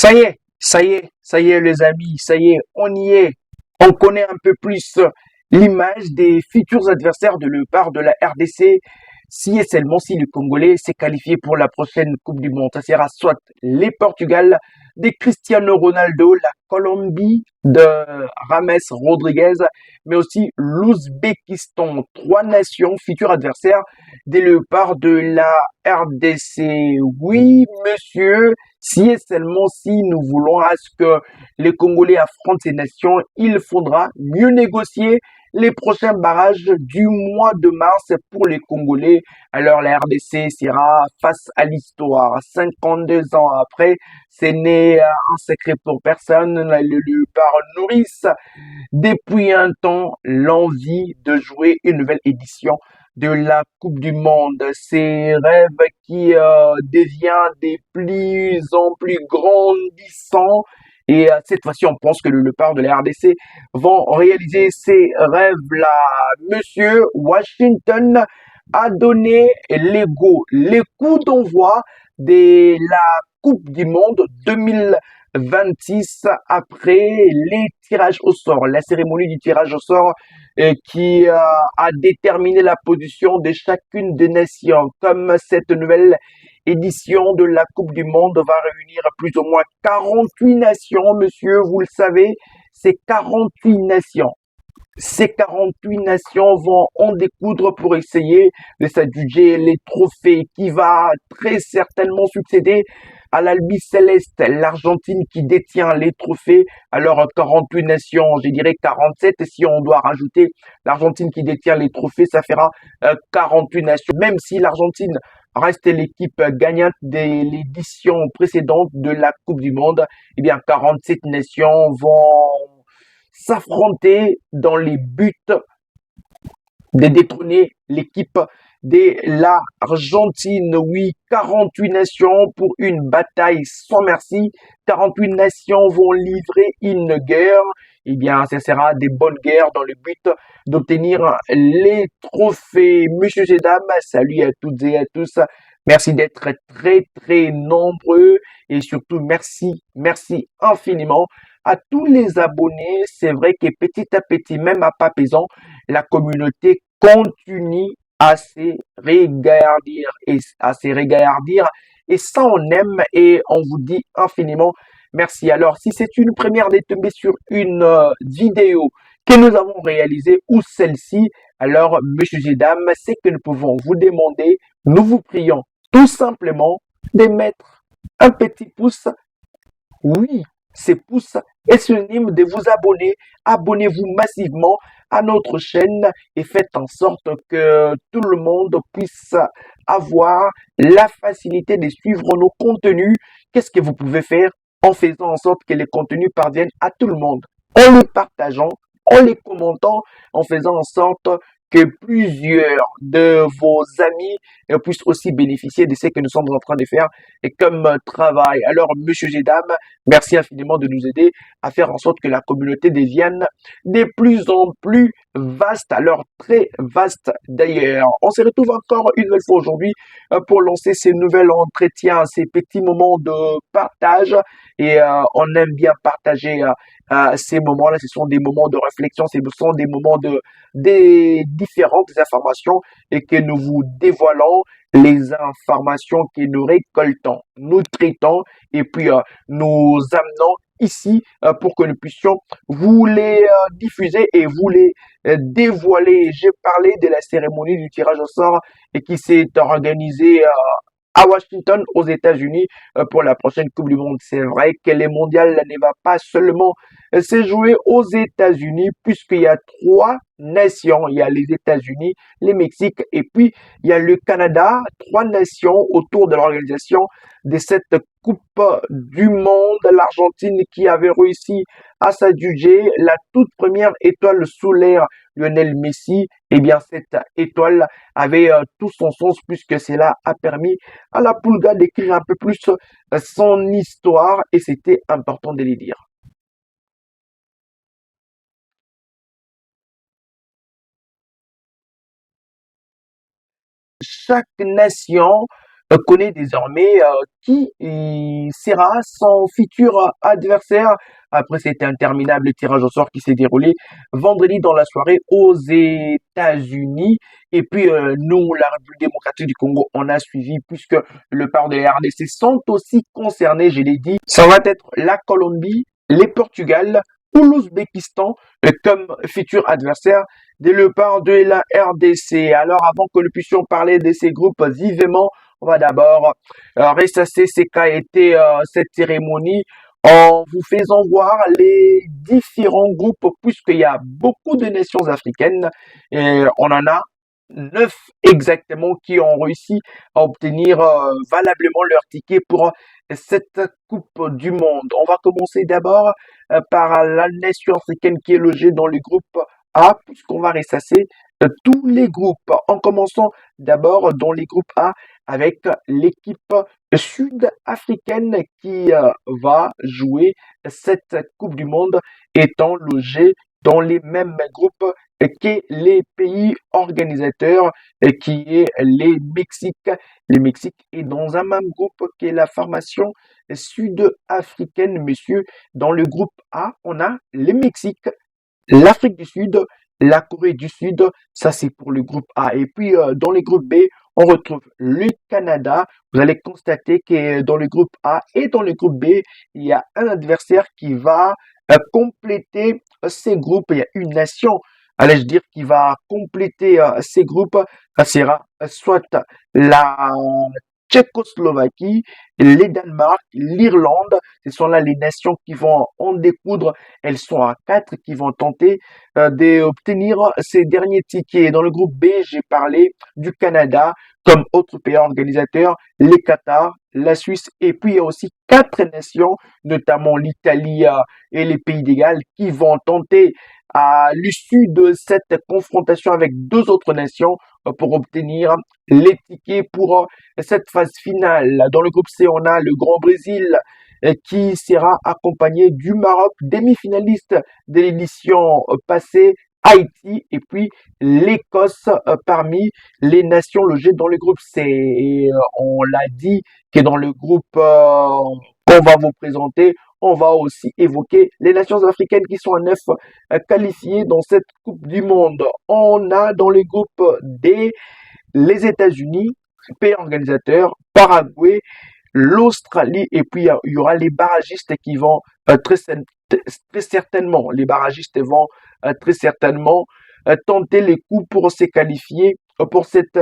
Ça y est les amis, ça y est, on y est. On connaît un peu plus l'image des futurs adversaires de la part de la RDC. Si et seulement si le Congolais s'est qualifié pour la prochaine Coupe du Monde, ça sera soit les Portugal, des Cristiano Ronaldo, la Colombie de Rames Rodriguez, mais aussi l'Ouzbékistan. Trois nations futurs adversaires des léopards de la RDC. Oui, monsieur, si et seulement si nous voulons à ce que les Congolais affrontent ces nations, il faudra mieux négocier les prochains barrages du mois de mars pour les Congolais. Alors la RDC sera face à l'histoire. 52 ans après, c'est né un secret pour personne. Le léopard nourrissent depuis un temps l'envie de jouer une nouvelle édition de la Coupe du Monde. Ces rêves qui deviennent de plus en plus grandissants. Et cette fois-ci, on pense que le léopard de la RDC vont réaliser ces rêves-là. Monsieur Washington a donné les coups d'envoi de la Coupe du Monde 2026 après les tirages au sort, la cérémonie du tirage au sort qui a déterminé la position de chacune des nations. Comme cette nouvelle édition de la Coupe du Monde va réunir plus ou moins 48 nations, monsieur, vous le savez, c'est 48 nations. Ces 48 nations vont en découdre pour essayer de s'adjuger les trophées qui va très certainement succéder à l'Albi Céleste, l'Argentine qui détient les trophées. Alors 48 nations, je dirais 47 et si on doit rajouter l'Argentine qui détient les trophées, ça fera 48 nations. Même si l'Argentine reste l'équipe gagnante de l'édition précédente de la Coupe du Monde, eh bien 47 nations vont s'affronter dans les buts de détrôner l'équipe de l'Argentine. Oui, 48 nations pour une bataille sans merci. 48 nations vont livrer une guerre. Eh bien, ce sera des bonnes guerres dans le but d'obtenir les trophées. Messieurs et dames, salut à toutes et à tous. Merci d'être très, très nombreux et surtout merci infiniment à tous les abonnés. C'est vrai que petit à petit, même à pas pesant, la communauté continue à se regarder et ça on aime et on vous dit infiniment merci. Alors si c'est une première de tomber sur une vidéo que nous avons réalisée ou celle-ci, alors messieurs et dames, c'est que nous pouvons vous demander, nous vous prions tout simplement de mettre un petit pouce. Oui, ces pouces est synonyme de vous abonner. Abonnez-vous massivement à notre chaîne et faites en sorte que tout le monde puisse avoir la facilité de suivre nos contenus. Qu'est-ce que vous pouvez faire en faisant en sorte que les contenus parviennent à tout le monde? En les partageant, en les commentant, en faisant en sorte que plusieurs de vos amis puissent aussi bénéficier de ce que nous sommes en train de faire et comme travail. Alors, messieurs et dames, merci infiniment de nous aider à faire en sorte que la communauté devienne de plus en plus vaste, alors très vaste d'ailleurs. On se retrouve encore une nouvelle fois aujourd'hui pour lancer ces nouveaux entretiens, ces petits moments de partage et on aime bien partager ces moments-là. Ce sont des moments de réflexion, ce sont des moments de des différentes informations et que nous vous dévoilons les informations que nous récoltons, nous traitons et puis nous amenons ici pour que nous puissions vous les diffuser et vous les dévoiler. J'ai parlé de la cérémonie du tirage au sort et qui s'est organisée à Washington, aux États-Unis, pour la prochaine Coupe du Monde. C'est vrai que les mondiales ne va pas seulement se jouer aux États-Unis, puisqu'il y a trois nations. Il y a les États-Unis, les Mexiques et puis il y a le Canada. Trois nations autour de l'organisation de cette Coupe du Monde. L'Argentine qui avait réussi à s'adjuger la toute première étoile solaire Lionel Messi. Eh bien, cette étoile avait tout son sens puisque cela a permis à la Pulga d'écrire un peu plus son histoire et c'était important de les dire. Chaque nation connaît désormais qui sera son futur adversaire après cet interminable tirage au sort qui s'est déroulé vendredi dans la soirée aux États-Unis. Et puis nous, la République démocratique du Congo, on a suivi puisque le part de la RDC sont aussi concernés, je l'ai dit. Ça va être la Colombie, les Portugal ou l'Ouzbékistan comme futur adversaire de le part de la RDC. Alors avant que nous puissions parler de ces groupes vivement, on va d'abord ressasser ce qu'a été cette cérémonie en vous faisant voir les différents groupes puisqu'il y a beaucoup de nations africaines et on en a 9 exactement qui ont réussi à obtenir valablement leur ticket pour cette Coupe du Monde. On va commencer d'abord par la nation africaine qui est logée dans le groupe A, puisqu'on va ressasser tous les groupes, en commençant d'abord dans les groupes A avec l'équipe sud-africaine qui va jouer cette Coupe du Monde étant logée dans les mêmes groupes que les pays organisateurs qui est les Mexique. Le Mexique est dans un même groupe que la formation sud-africaine, monsieur. Dans le groupe A, on a le Mexique, l'Afrique du Sud, la Corée du Sud, ça c'est pour le groupe A. Et puis dans le groupe B, on retrouve le Canada. Vous allez constater que dans le groupe A et dans le groupe B, il y a un adversaire qui va compléter ces groupes. Il y a une nation, allais-je dire, qui va compléter ces groupes. Ça sera soit la Tchécoslovaquie, les Danemark, l'Irlande. Ce sont là les nations qui vont en découdre. Elles sont à 4 qui vont tenter d'obtenir ces derniers tickets. Dans le groupe B, j'ai parlé du Canada comme autre pays organisateur, les Qatar, la Suisse, et puis il y a aussi 4 nations, notamment l'Italie et les pays d'égal, qui vont tenter à l'issue de cette confrontation avec 2 autres nations pour obtenir les tickets pour cette phase finale. Dans le groupe C, on a le Grand Brésil qui sera accompagné du Maroc, demi-finaliste de l'édition passée, Haïti et puis l'Écosse parmi les nations logées dans le groupe C. Et on l'a dit que dans le groupe qu'on va vous présenter, on va aussi évoquer les nations africaines qui sont à 9 qualifiées dans cette Coupe du Monde. On a dans le groupe D les États-Unis, pays organisateur, Paraguay, l'Australie, et puis il y aura les barragistes qui vont très certainement, les barragistes vont très certainement tenter les coups pour se qualifier pour cette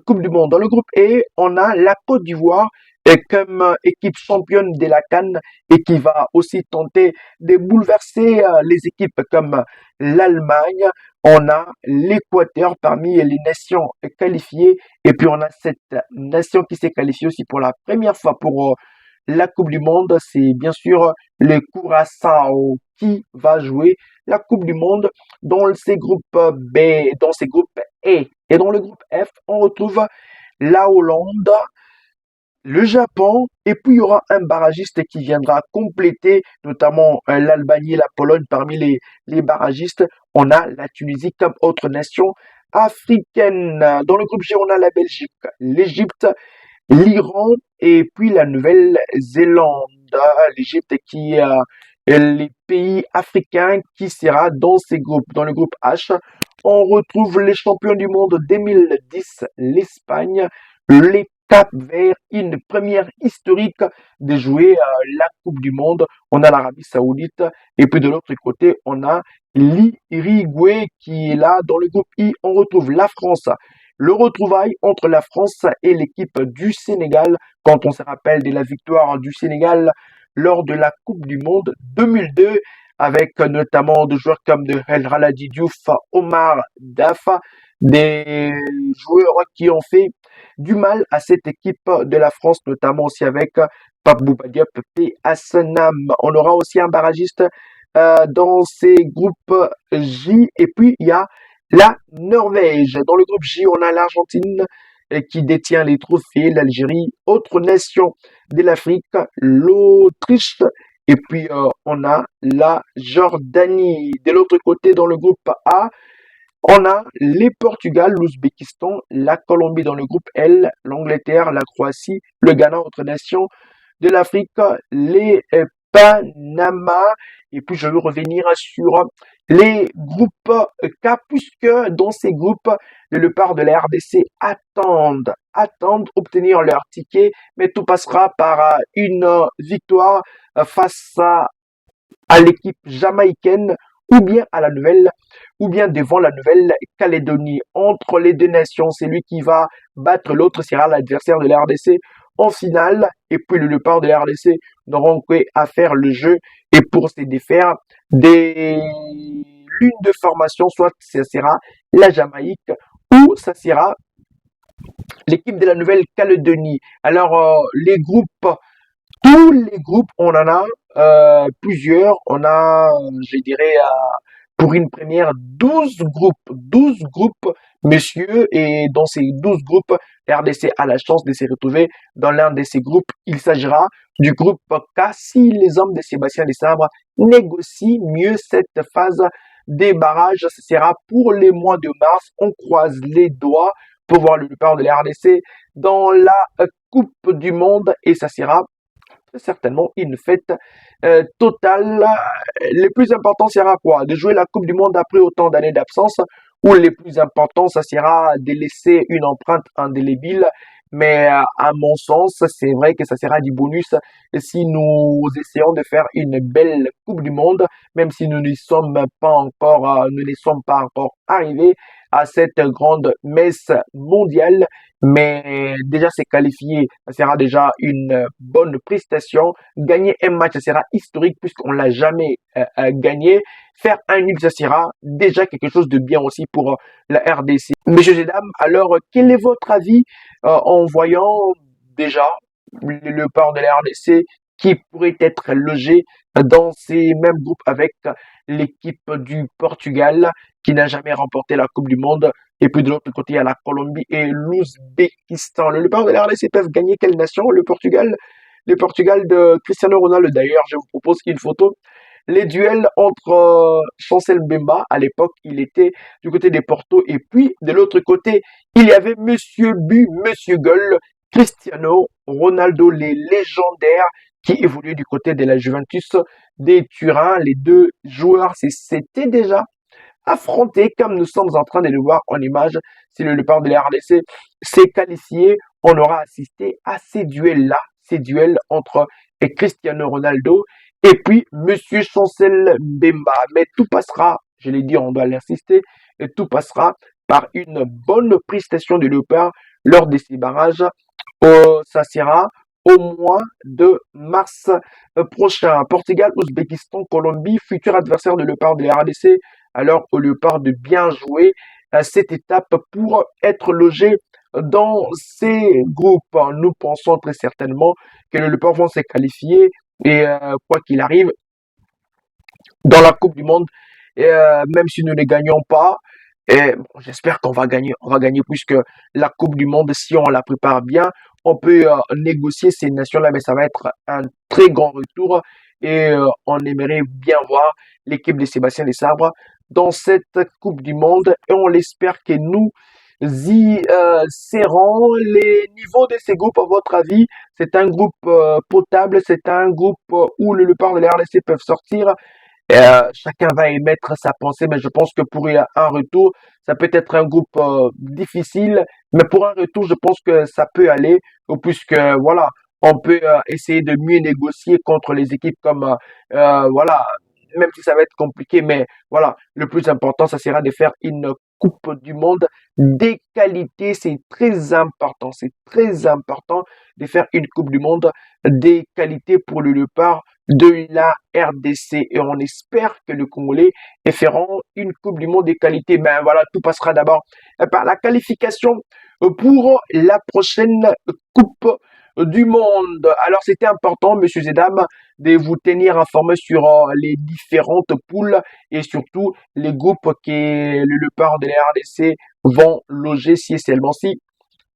Coupe du Monde. Dans le groupe E, on a la Côte d'Ivoire comme équipe championne de la CAN et qui va aussi tenter de bouleverser les équipes comme l'Allemagne. On a l'Équateur parmi les nations qualifiées et puis on a cette nation qui s'est qualifiée aussi pour la première fois pour la Coupe du Monde. C'est bien sûr le Curaçao qui va jouer la Coupe du Monde dans ces groupes B, dans ces groupes E. Et dans le groupe F, on retrouve la Hollande, le Japon, et puis il y aura un barragiste qui viendra compléter notamment l'Albanie et la Pologne parmi les barragistes. On a la Tunisie comme autre nation africaine. Dans le groupe G, on a la Belgique, l'Égypte, l'Iran et puis la Nouvelle-Zélande. L'Égypte qui est les pays africains qui sera dans ces groupes. Dans le groupe H, on retrouve les champions du monde 2010, l'Espagne, les Cap-Vert, une première historique de jouer la Coupe du Monde. On a l'Arabie Saoudite et puis de l'autre côté, on a l'Uruguay qui est là. Dans le groupe I, on retrouve la France. Le retrouvaille entre la France et l'équipe du Sénégal, quand on se rappelle de la victoire du Sénégal lors de la Coupe du Monde 2002, avec notamment des joueurs comme de El Haladi Diouf, Omar Dafa, des joueurs qui ont fait du mal à cette équipe de la France, notamment aussi avec Pape Bouba Diop et Assenam. On aura aussi un barragiste dans ces groupes J, et puis il y a la Norvège. Dans le groupe J, on a l'Argentine qui détient les trophées, l'Algérie, autre nation de l'Afrique, l'Autriche, et puis on a la Jordanie. De l'autre côté, dans le groupe A, On a les Portugal, l'Ouzbékistan, la Colombie dans le groupe L, l'Angleterre, la Croatie, le Ghana, autre nation de l'Afrique, les Panama. Et puis, je veux revenir sur les groupes K, puisque dans ces groupes, le part de la RDC attendent obtenir leur ticket, mais tout passera par une victoire face à l'équipe jamaïcaine ou bien à la nouvelle ou bien devant la Nouvelle-Calédonie. Entre les deux nations, c'est lui qui va battre l'autre sera l'adversaire de la RDC en finale. Et puis le part de la RDC n'auront qu'à faire le jeu et pour se défaire des l'une de formation, soit ça sera la Jamaïque ou ça sera l'équipe de la Nouvelle-Calédonie. Alors les groupes tous les groupes, on en a plusieurs. On a, je dirais, pour une première, 12 groupes, messieurs. Et dans ces 12 groupes, RDC a la chance de se retrouver dans l'un de ces groupes. Il s'agira du groupe K si les hommes de Sébastien Desabre négocient mieux cette phase des barrages. Ce sera pour les mois de mars. On croise les doigts pour voir le départ de la RDC dans la Coupe du Monde et ça sera certainement une fête totale. Le plus important sera quoi? De jouer la Coupe du Monde après autant d'années d'absence ou le plus important, ça sera de laisser une empreinte indélébile. Mais à mon sens, c'est vrai que ça sera du bonus si nous essayons de faire une belle Coupe du Monde, même si nous ne sommes pas encore arrivés à cette grande messe mondiale. Mais déjà, c'est qualifié, ça sera déjà une bonne prestation. Gagner un match, ça sera historique puisqu'on l'a jamais gagné. Faire un nul, ça sera déjà quelque chose de bien aussi pour la RDC. Messieurs et dames, alors quel est votre avis en voyant déjà le part de la RDC qui pourrait être logé dans ces mêmes groupes avec l'équipe du Portugal qui n'a jamais remporté la Coupe du Monde. Et puis de l'autre côté, il y a la Colombie et l'Ouzbékistan. Le part de la RDC peuvent gagner quelle nation? Le Portugal de Cristiano Ronaldo. D'ailleurs, je vous propose une photo. Les duels entre Chancel Mbemba, à l'époque, il était du côté des Porto, et puis de l'autre côté, il y avait Monsieur Bu, Monsieur Goal, Cristiano Ronaldo, les légendaires qui évoluaient du côté de la Juventus des Turin. Les deux joueurs s'étaient déjà affrontés comme nous sommes en train de le voir en image. Si le départ de la RDC s'est qualifié, on aura assisté à ces duels-là, ces duels entre Cristiano Ronaldo et puis Monsieur Chancel Mbemba. Mais tout passera, je l'ai dit, on doit l'insister, et tout passera par une bonne prestation de Léopard lors de ces barrages. Ça sera au mois de mars prochain. Portugal, Ouzbékistan, Colombie, futur adversaire de Léopard de la RDC. Alors au Léopard de bien jouer cette étape pour être logé dans ces groupes. Nous pensons très certainement que le Léopard vont se qualifier et quoi qu'il arrive dans la Coupe du Monde, et, même si nous ne gagnons pas, et bon, j'espère qu'on va gagner. On va gagner puisque la Coupe du Monde, si on la prépare bien, on peut négocier ces nations-là, mais ça va être un très grand retour et on aimerait bien voir l'équipe de Sébastien Desabre dans cette Coupe du Monde et on l'espère que nous y serrons. Les niveaux de ces groupes, à votre avis, c'est un groupe potable, c'est un groupe où le part de la RDC peuvent sortir. Chacun va émettre sa pensée, mais je pense que pour un retour, ça peut être un groupe difficile, mais pour un retour, je pense que ça peut aller, puisque voilà, on peut essayer de mieux négocier contre les équipes comme voilà, même si ça va être compliqué, mais voilà, le plus important, ça sera de faire une Coupe du Monde des qualités, c'est très important de faire une Coupe du Monde des qualités pour le Léopard de la RDC et on espère que le Congolais feront une Coupe du Monde des qualités. Ben voilà, tout passera d'abord par la qualification pour la prochaine Coupe du Monde. Alors c'était important, messieurs et dames, de vous tenir informés sur les différentes poules et surtout les groupes que le Léopard de la RDC vont loger si et seulement si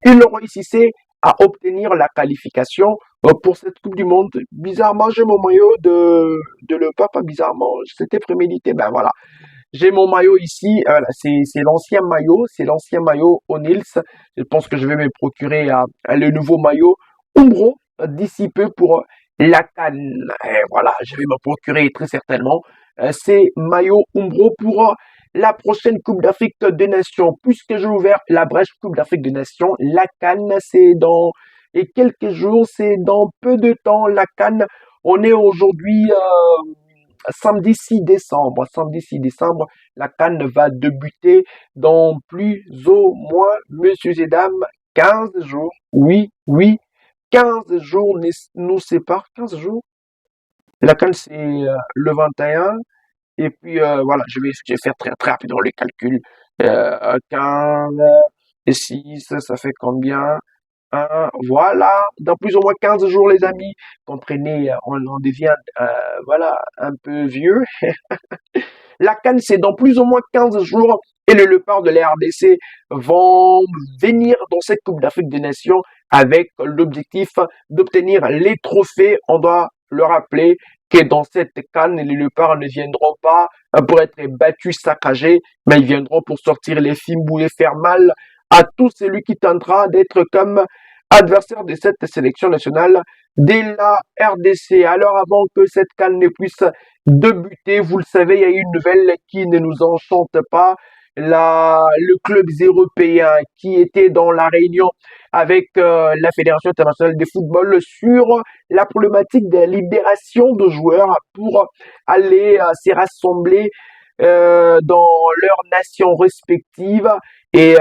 ils réussissaient à obtenir la qualification pour cette Coupe du Monde. Bizarrement, j'ai mon maillot de le papa, bizarrement, c'était prémédité. Ben voilà. J'ai mon maillot ici. Voilà, c'est l'ancien maillot O'Neill's. Je pense que je vais me procurer le nouveau maillot Umbro d'ici peu pour la CAN. Et voilà, je vais me procurer très certainement ces maillots Umbro pour la prochaine Coupe d'Afrique des Nations. Puisque j'ai ouvert la brèche Coupe d'Afrique des Nations, la CAN, c'est dans et quelques jours, c'est dans peu de temps la CAN. On est aujourd'hui samedi 6 décembre. Samedi 6 décembre, la CAN va débuter dans plus ou moins, messieurs et dames, 15 jours. Oui, oui, 15 jours nous séparent. 15 jours. La CAN, c'est le 21. Et puis, voilà, je vais faire très, très rapidement les calculs. 15 et 6, ça fait combien? Voilà, dans plus ou moins 15 jours, les amis. Comprenez, on devient, voilà, un peu vieux. La CAN, c'est dans plus ou moins 15 jours et le léopard de la RDC vont venir dans cette Coupe d'Afrique des Nations avec l'objectif d'obtenir les trophées. On doit le rappeler que dans cette CAN, les léopards ne viendront pas pour être battus, saccagés, mais ils viendront pour sortir les fimbous et faire mal à tout celui qui tentera d'être comme adversaire de cette sélection nationale de la RDC. Alors avant que cette CAN ne puisse débuter, vous le savez, il y a une nouvelle qui ne nous enchante pas. Le club européen qui était dans la réunion avec la Fédération internationale de football sur la problématique de la libération de joueurs pour aller se rassembler dans leurs nations respectives. Et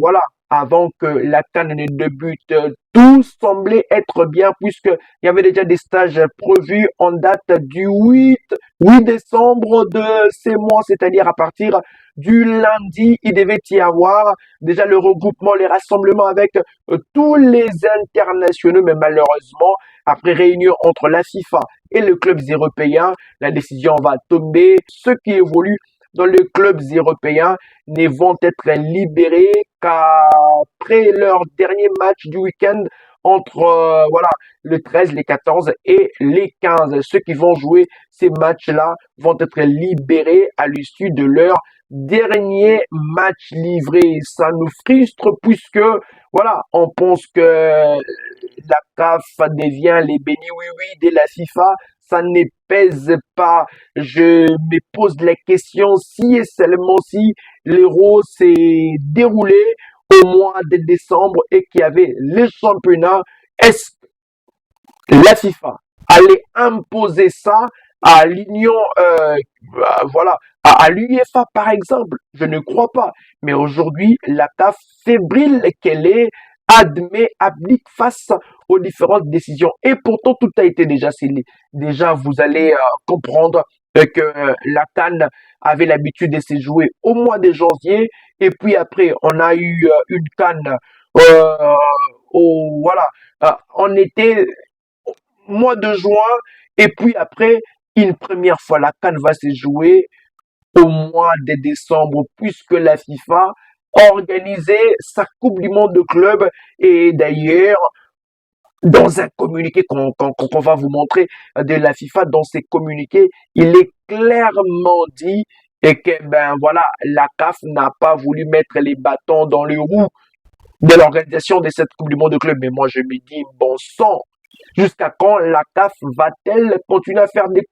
voilà, avant que la CAN ne débute, tout semblait être bien puisque il y avait déjà des stages prévus en date du 8 décembre de ces mois, c'est-à-dire à partir du lundi, il devait y avoir déjà le regroupement, les rassemblements avec tous les internationaux, mais malheureusement, après réunion entre la FIFA et le club européen, la décision va tomber. Ceux qui évoluent dans les clubs européens ne vont être libérés qu'après leur dernier match du week-end entre voilà le 13, les 14 et les 15. Ceux qui vont jouer ces matchs-là vont être libérés à l'issue de leur dernier match livré. Ça nous frustre puisque voilà, on pense que la CAF devient les bénis oui-oui de la FIFA. Ça ne pèse pas. Je me pose la question si et seulement si l'Euro s'est déroulé au mois de décembre et qu'il y avait les championnats, est-ce que la FIFA allait imposer ça à l'Union, voilà, à l'UEFA par exemple? Je ne crois pas. Mais aujourd'hui, la CAF fébrile qu'elle est, admet, applique face aux différentes décisions. Et pourtant, tout a été déjà scellé. Déjà, vous allez comprendre que la CAN avait l'habitude de se jouer au mois de janvier. Et puis après, on a eu une CAN euh, voilà, on était au mois de juin. Et puis après, une première fois, la CAN va se jouer au mois de décembre, puisque la FIFA organisait sa Coupe du Monde de clubs. Et d'ailleurs, dans un communiqué qu'on va vous montrer de la FIFA, dans ces communiqués, il est clairement dit et que ben voilà, la CAF n'a pas voulu mettre les bâtons dans les roues de l'organisation de cette Coupe du Monde de club. Mais moi, je me dis, bon sang, jusqu'à quand la CAF va-t-elle continuer à faire des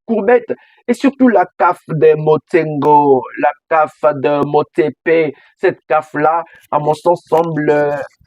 courbettes? Et surtout la CAF de Motengo, la CAF de Motepe, cette CAF-là, à mon sens, semble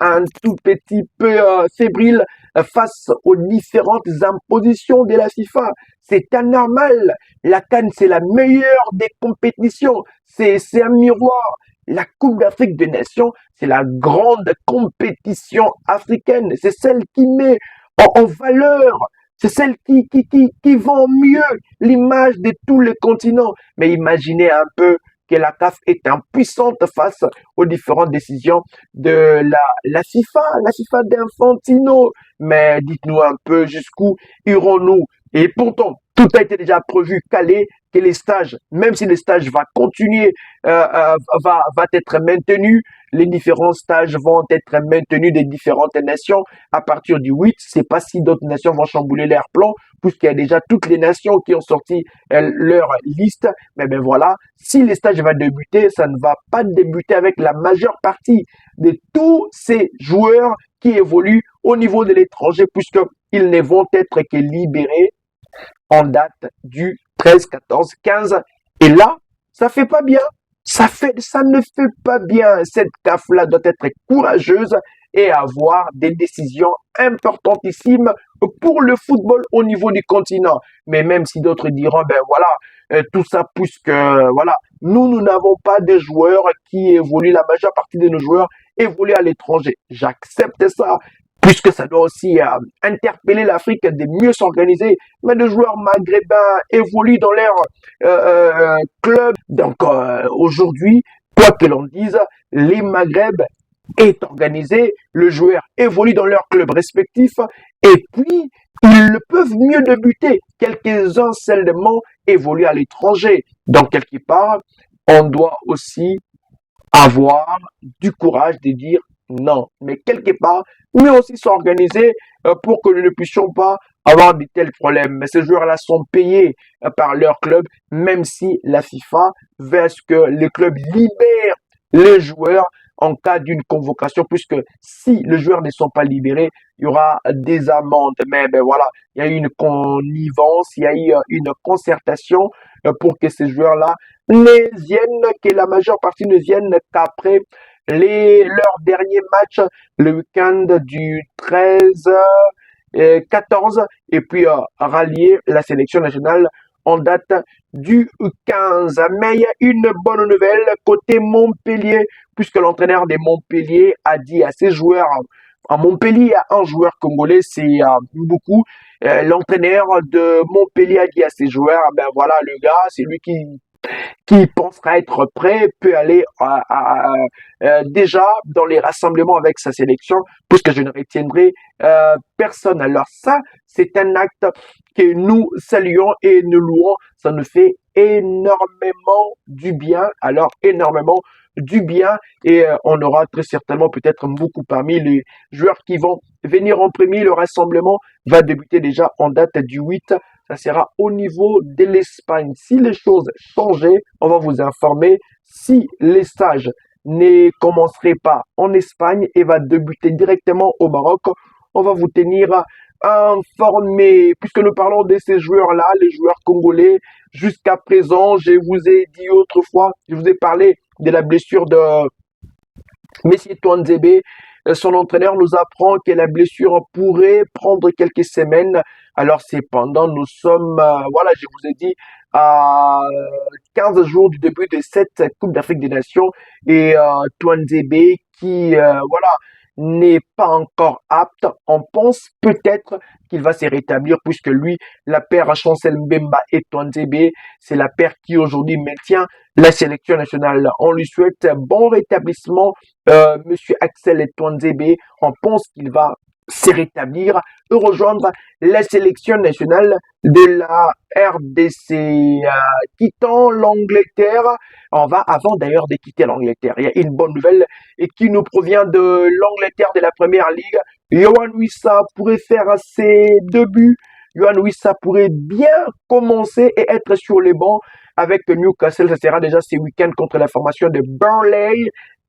un tout petit peu fébrile face aux différentes impositions de la FIFA. C'est anormal. La CAN, c'est la meilleure des compétitions. C'est un miroir. La Coupe d'Afrique des Nations, c'est la grande compétition africaine. C'est celle qui met en valeur. C'est celle qui vend mieux l'image de tous les continents. Mais imaginez un peu que la CAF est impuissante face aux différentes décisions de la FIFA d'Infantino. Mais dites-nous un peu jusqu'où irons-nous? Et pourtant, tout a été déjà prévu, calé, que les stages, même si les stages vont continuer, va être maintenu, les différents stages vont être maintenus des différentes nations à partir du 8. C'est pas si d'autres nations vont chambouler leur plan puisqu'il y a déjà toutes les nations qui ont sorti leur liste. Mais ben voilà, si les stages vont débuter, ça ne va pas débuter avec la majeure partie de tous ces joueurs qui évoluent au niveau de l'étranger, puisqu'ils ne vont être que libérés en date du 13, 14, 15. Et là, ça fait pas bien. Ça ne fait pas bien. Cette CAF-là doit être courageuse et avoir des décisions importantissimes pour le football au niveau du continent. Mais même si d'autres diront, ben voilà, tout ça puisque, voilà, nous n'avons pas de joueurs qui évoluent, la majeure partie de nos joueurs évoluent à l'étranger. J'accepte ça, puisque ça doit aussi interpeller l'Afrique de mieux s'organiser. Mais les joueurs maghrébins évoluent dans leur club. Donc aujourd'hui, quoi que l'on dise, les Maghreb est organisé, le joueur évolue dans leur club respectif et puis ils peuvent mieux débuter. Quelques-uns seulement évoluent à l'étranger. Donc quelque part, on doit aussi avoir du courage de dire non, mais quelque part, mais aussi s'organiser pour que nous ne puissions pas avoir de tels problèmes. Mais ces joueurs-là sont payés par leur club, même si la FIFA veut que les clubs libèrent les joueurs en cas d'une convocation, puisque si les joueurs ne sont pas libérés, il y aura des amendes. Mais ben voilà, il y a eu une connivence, il y a eu une concertation pour que ces joueurs-là ne viennent, que la majeure partie ne viennent qu'après leurs derniers matchs, le week-end du 13, 14, et puis rallier la sélection nationale en date du 15. Mais il y a une bonne nouvelle côté Montpellier, puisque l'entraîneur de Montpellier a dit à ses joueurs, à Montpellier, il y a un joueur congolais, c'est beaucoup. L'entraîneur de Montpellier a dit à ses joueurs, ben voilà, le gars, c'est lui qui pensera être prêt peut aller déjà dans les rassemblements avec sa sélection, puisque je ne retiendrai personne. Alors ça, c'est un acte que nous saluons et nous louons. Ça nous fait énormément du bien. Alors énormément du bien et on aura très certainement peut-être beaucoup parmi les joueurs qui vont venir en premier. Le rassemblement va débuter déjà en date du 8. Ça sera au niveau de l'Espagne. Si les choses changeaient, on va vous informer. Si les stages ne commenceraient pas en Espagne et va débuter directement au Maroc, on va vous tenir informé. Puisque nous parlons de ces joueurs-là, les joueurs congolais, jusqu'à présent, je vous ai dit autrefois, je vous ai parlé de la blessure de Messi Touanzebe. Son entraîneur nous apprend que la blessure pourrait prendre quelques semaines. Alors cependant, nous sommes, voilà, je vous ai dit, à 15 jours du début de cette Coupe d'Afrique des Nations et Touanzebe qui, voilà, n'est pas encore apte. On pense peut-être qu'il va se rétablir puisque lui, la paire Chancel Mbemba et Touanzebe, c'est la paire qui aujourd'hui maintient la sélection nationale. On lui souhaite bon rétablissement, Monsieur Axel Touanzebe. On pense qu'il va se rétablir et rejoindre la sélection nationale de la RDC. Quittant l'Angleterre, on va avant d'ailleurs de quitter l'Angleterre. Il y a une bonne nouvelle et qui nous provient de l'Angleterre de la Première Ligue. Yohan Wissa pourrait faire ses débuts. Yohan Wissa pourrait bien commencer et être sur les bancs avec Newcastle. Ça sera déjà ce week-end contre la formation de Burnley.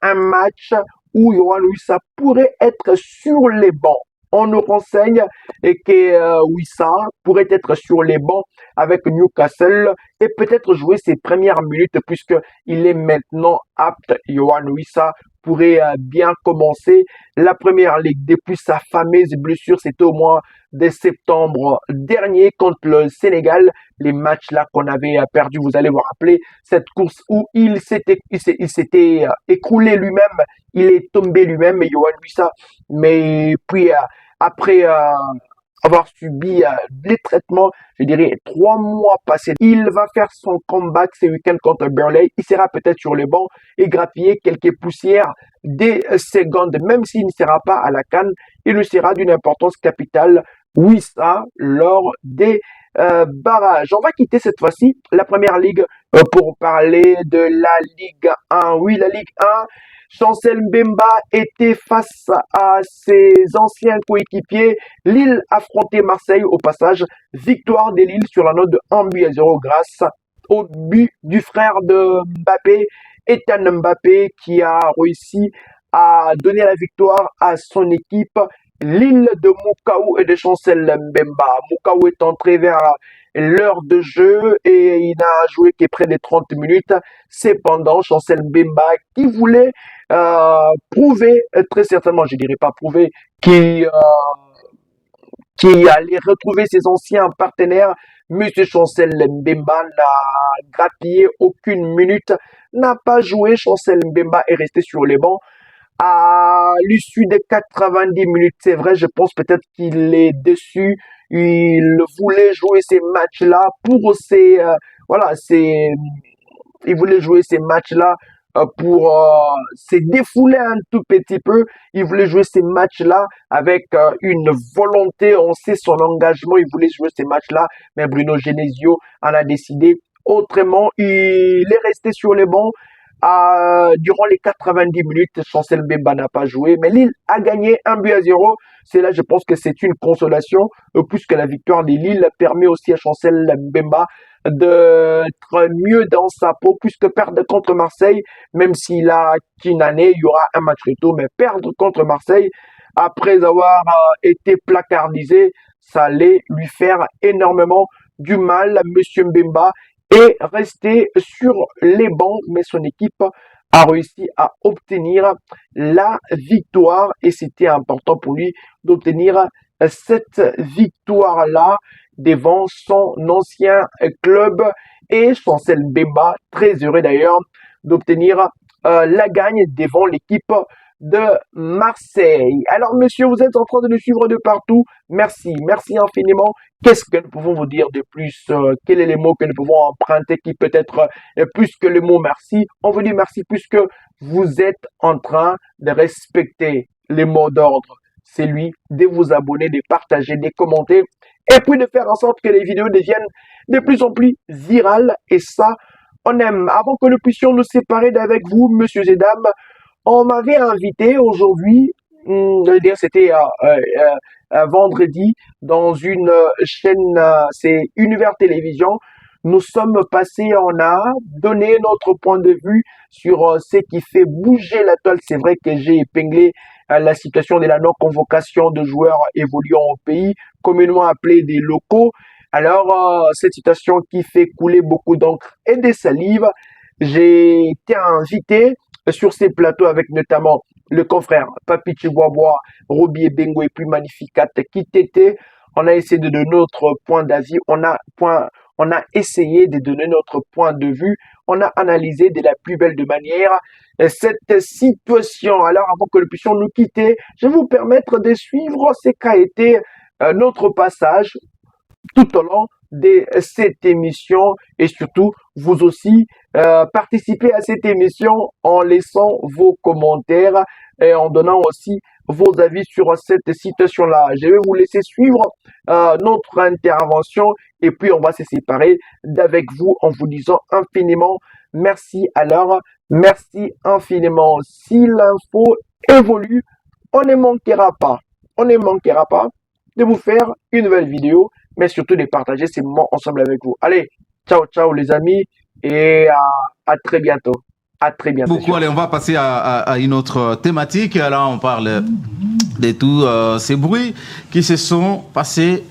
Un match où Yohan Wissa pourrait être sur les bancs. On nous renseigne et que Wissa pourrait être sur les bancs avec Newcastle et peut-être jouer ses premières minutes puisqu'il est maintenant apte. Yohan Wissa pourrait bien commencer la Première Ligue depuis sa fameuse blessure. C'était au mois de septembre dernier contre le Sénégal. Les matchs là qu'on avait perdu, vous allez vous rappeler cette course où il s'était écroulé lui-même, il est tombé lui-même, Yohan Wissa. Mais puis après avoir subi les traitements, je dirais 3 mois passés, il va faire son comeback ce week-end contre Burnley. Il sera peut-être sur le banc et grappiller quelques poussières des secondes, même s'il ne sera pas à la CAN, il lui sera d'une importance capitale. Wissa lors des barrages. On va quitter cette fois-ci la Première Ligue pour parler de la Ligue 1. Oui, la Ligue 1, Chancel Mbemba était face à ses anciens coéquipiers. Lille affrontait Marseille au passage. Victoire de Lille sur la note de 1-0 grâce au but du frère de Mbappé, Ethan Mbappé, qui a réussi à donner la victoire à son équipe. Lille de Moukao et de Chancel Mbemba. Moukao est entré vers l'heure de jeu et il n'a joué que près de 30 minutes. Cependant, Chancel Mbemba qui voulait prouver, très certainement, je dirais pas prouver, qui allait retrouver ses anciens partenaires. Monsieur Chancel Mbemba n'a grappillé aucune minute, n'a pas joué. Chancel Mbemba est resté sur les bancs. À l'issue des 90 minutes, c'est vrai, je pense peut-être qu'il est déçu. Il voulait jouer ces matchs-là pour il voulait jouer ces matchs-là pour se défouler un tout petit peu. Il voulait jouer ces matchs-là avec une volonté. On sait son engagement. Il voulait jouer ces matchs-là, mais Bruno Genesio en a décidé autrement. Il est resté sur les bancs. Durant les 90 minutes, Chancel Mbemba n'a pas joué, mais Lille a gagné 1-0. C'est là, je pense que c'est une consolation, puisque la victoire de Lille permet aussi à Chancel Mbemba d'être mieux dans sa peau, puisque perdre contre Marseille, même s'il a qu'une année, il y aura un match retour, mais perdre contre Marseille, après avoir été placardisé, ça allait lui faire énormément du mal, Monsieur Mbemba est resté sur les bancs, mais son équipe a réussi à obtenir la victoire et c'était important pour lui d'obtenir cette victoire-là devant son ancien club et Chancel Mbemba, très heureux d'ailleurs d'obtenir la gagne devant l'équipe de Marseille. Alors, monsieur, vous êtes en train de nous suivre de partout. Merci, merci infiniment. Qu'est-ce que nous pouvons vous dire de plus? Quels sont les mots que nous pouvons emprunter qui peut être plus que le mot merci? On vous dit merci puisque vous êtes en train de respecter les mots d'ordre. C'est lui de vous abonner, de partager, de commenter et puis de faire en sorte que les vidéos deviennent de plus en plus virales. Et ça, on aime. Avant que nous puissions nous séparer d'avec vous, messieurs et dames, on m'avait invité aujourd'hui, c'était vendredi, dans une chaîne, c'est Univers Télévision. Nous sommes passés, on a donné notre point de vue sur ce qui fait bouger la toile. C'est vrai que j'ai épinglé la situation de la non-convocation de joueurs évoluant au pays, communément appelés des locaux. Alors, cette situation qui fait couler beaucoup d'encre et des salives, j'ai été invité sur ces plateaux avec notamment le confrère Papi Chihuahua, Roby Bengo et puis Magnificat Kitete. On a essayé de donner notre point d'avis, on a essayé de donner notre point de vue, on a analysé de la plus belle de manière cette situation. Alors avant que nous puissions nous quitter, je vais vous permettre de suivre ce qu'a été notre passage tout au long de cette émission et surtout vous aussi participez à cette émission en laissant vos commentaires et en donnant aussi vos avis sur cette situation-là. Je vais vous laisser suivre notre intervention et puis on va se séparer d'avec vous en vous disant infiniment merci. Alors, merci infiniment. Si l'info évolue, on ne manquera pas de vous faire une nouvelle vidéo, mais surtout de partager ces moments ensemble avec vous. Allez, ciao, ciao les amis, et à très bientôt. À très bientôt. Beaucoup, allez, on va passer à une autre thématique. Là, on parle de tous ces bruits qui se sont passés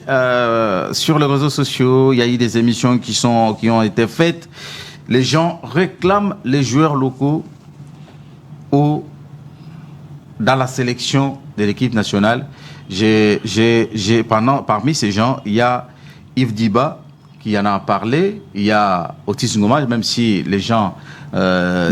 sur les réseaux sociaux. Il y a eu des émissions qui ont été faites. Les gens réclament les joueurs locaux dans la sélection de l'équipe nationale. Parmi ces gens, il y a Yves Diba qui en a parlé. Il y a Otis Ngoma, même si les gens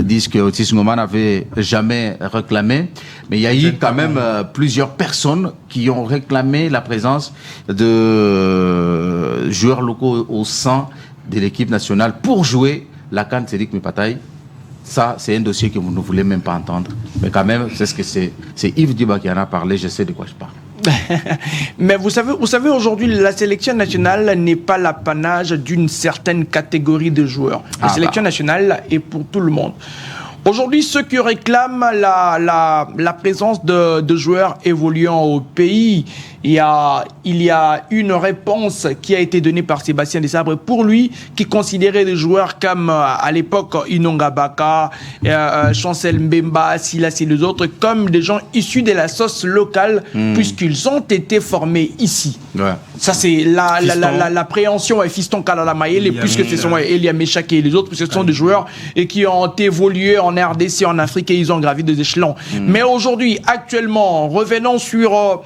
disent que Otis Ngoma n'avait jamais réclamé. Mais il y a eu quand même plusieurs personnes qui ont réclamé la présence de joueurs locaux au sein de l'équipe nationale pour jouer la CAN Sédik Mipataï. Ça, c'est un dossier que vous ne voulez même pas entendre. Mais quand même, c'est ce que c'est. C'est Yves Diba qui en a parlé, je sais de quoi je parle. Mais vous savez aujourd'hui, la sélection nationale n'est pas l'apanage d'une certaine catégorie de joueurs. La sélection nationale est pour tout le monde. Aujourd'hui, ceux qui réclament la présence de joueurs évoluant au pays, il y a une réponse qui a été donnée par Sébastien Desabre pour lui, qui considérait des joueurs comme à l'époque Inonga Baka, Chancel Mbemba, Silas et les autres comme des gens issus de la sauce locale, puisqu'ils ont été formés ici. Ouais. Ça, c'est l'appréhension et Fiston Kalalamayele, puisque ce sont Elia Meshake et les autres, puisque ce sont des joueurs et qui ont évolué en RDC, en Afrique, et ils ont gravi des échelons. Mais aujourd'hui, actuellement, revenons sur